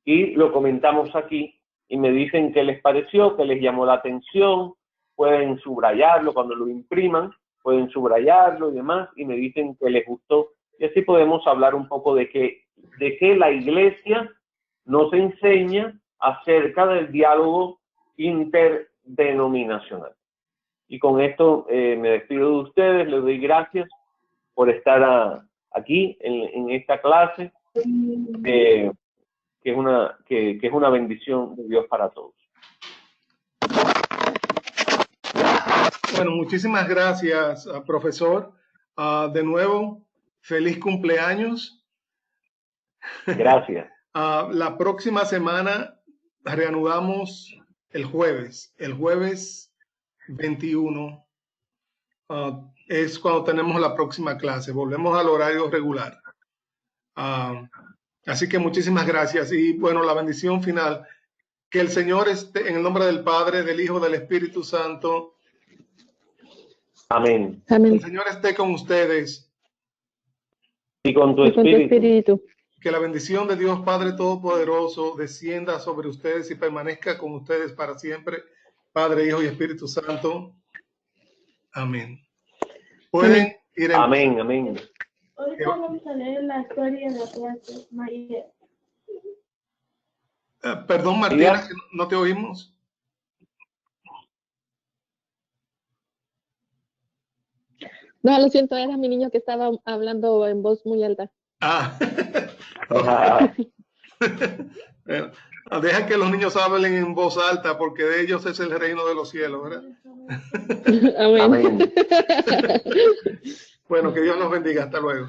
y lo comentamos aquí y me dicen qué les pareció, qué les llamó la atención. Pueden subrayarlo cuando lo impriman, pueden subrayarlo y demás, y me dicen que les gustó. Y así podemos hablar un poco de qué la Iglesia nos enseña acerca del diálogo interdenominacional. Y con esto me despido de ustedes, les doy gracias por estar aquí en esta clase, que es una bendición de Dios para todos. Bueno, muchísimas gracias, profesor. De nuevo, feliz cumpleaños. Gracias. La próxima semana reanudamos el jueves 21. Es cuando tenemos la próxima clase. Volvemos al horario regular. Así que muchísimas gracias. Y bueno, la bendición final. Que el Señor esté en el nombre del Padre, del Hijo, del Espíritu Santo. Amén. Amén. El Señor esté con ustedes. Y con tu Y con tu espíritu. espíritu. Que la bendición de Dios Padre Todopoderoso descienda sobre ustedes y permanezca con ustedes para siempre. Padre, Hijo y Espíritu Santo. Amén. Pueden ir en... Amén, amén. Ahorita vamos a leer la historia de la clase, María. Perdón, Martina, que no te oímos. No, lo siento, era mi niño que estaba hablando en voz muy alta. Deja que los niños hablen en voz alta, porque de ellos es el reino de los cielos, ¿verdad? Amén. Amén. Bueno, que Dios nos bendiga. Hasta luego.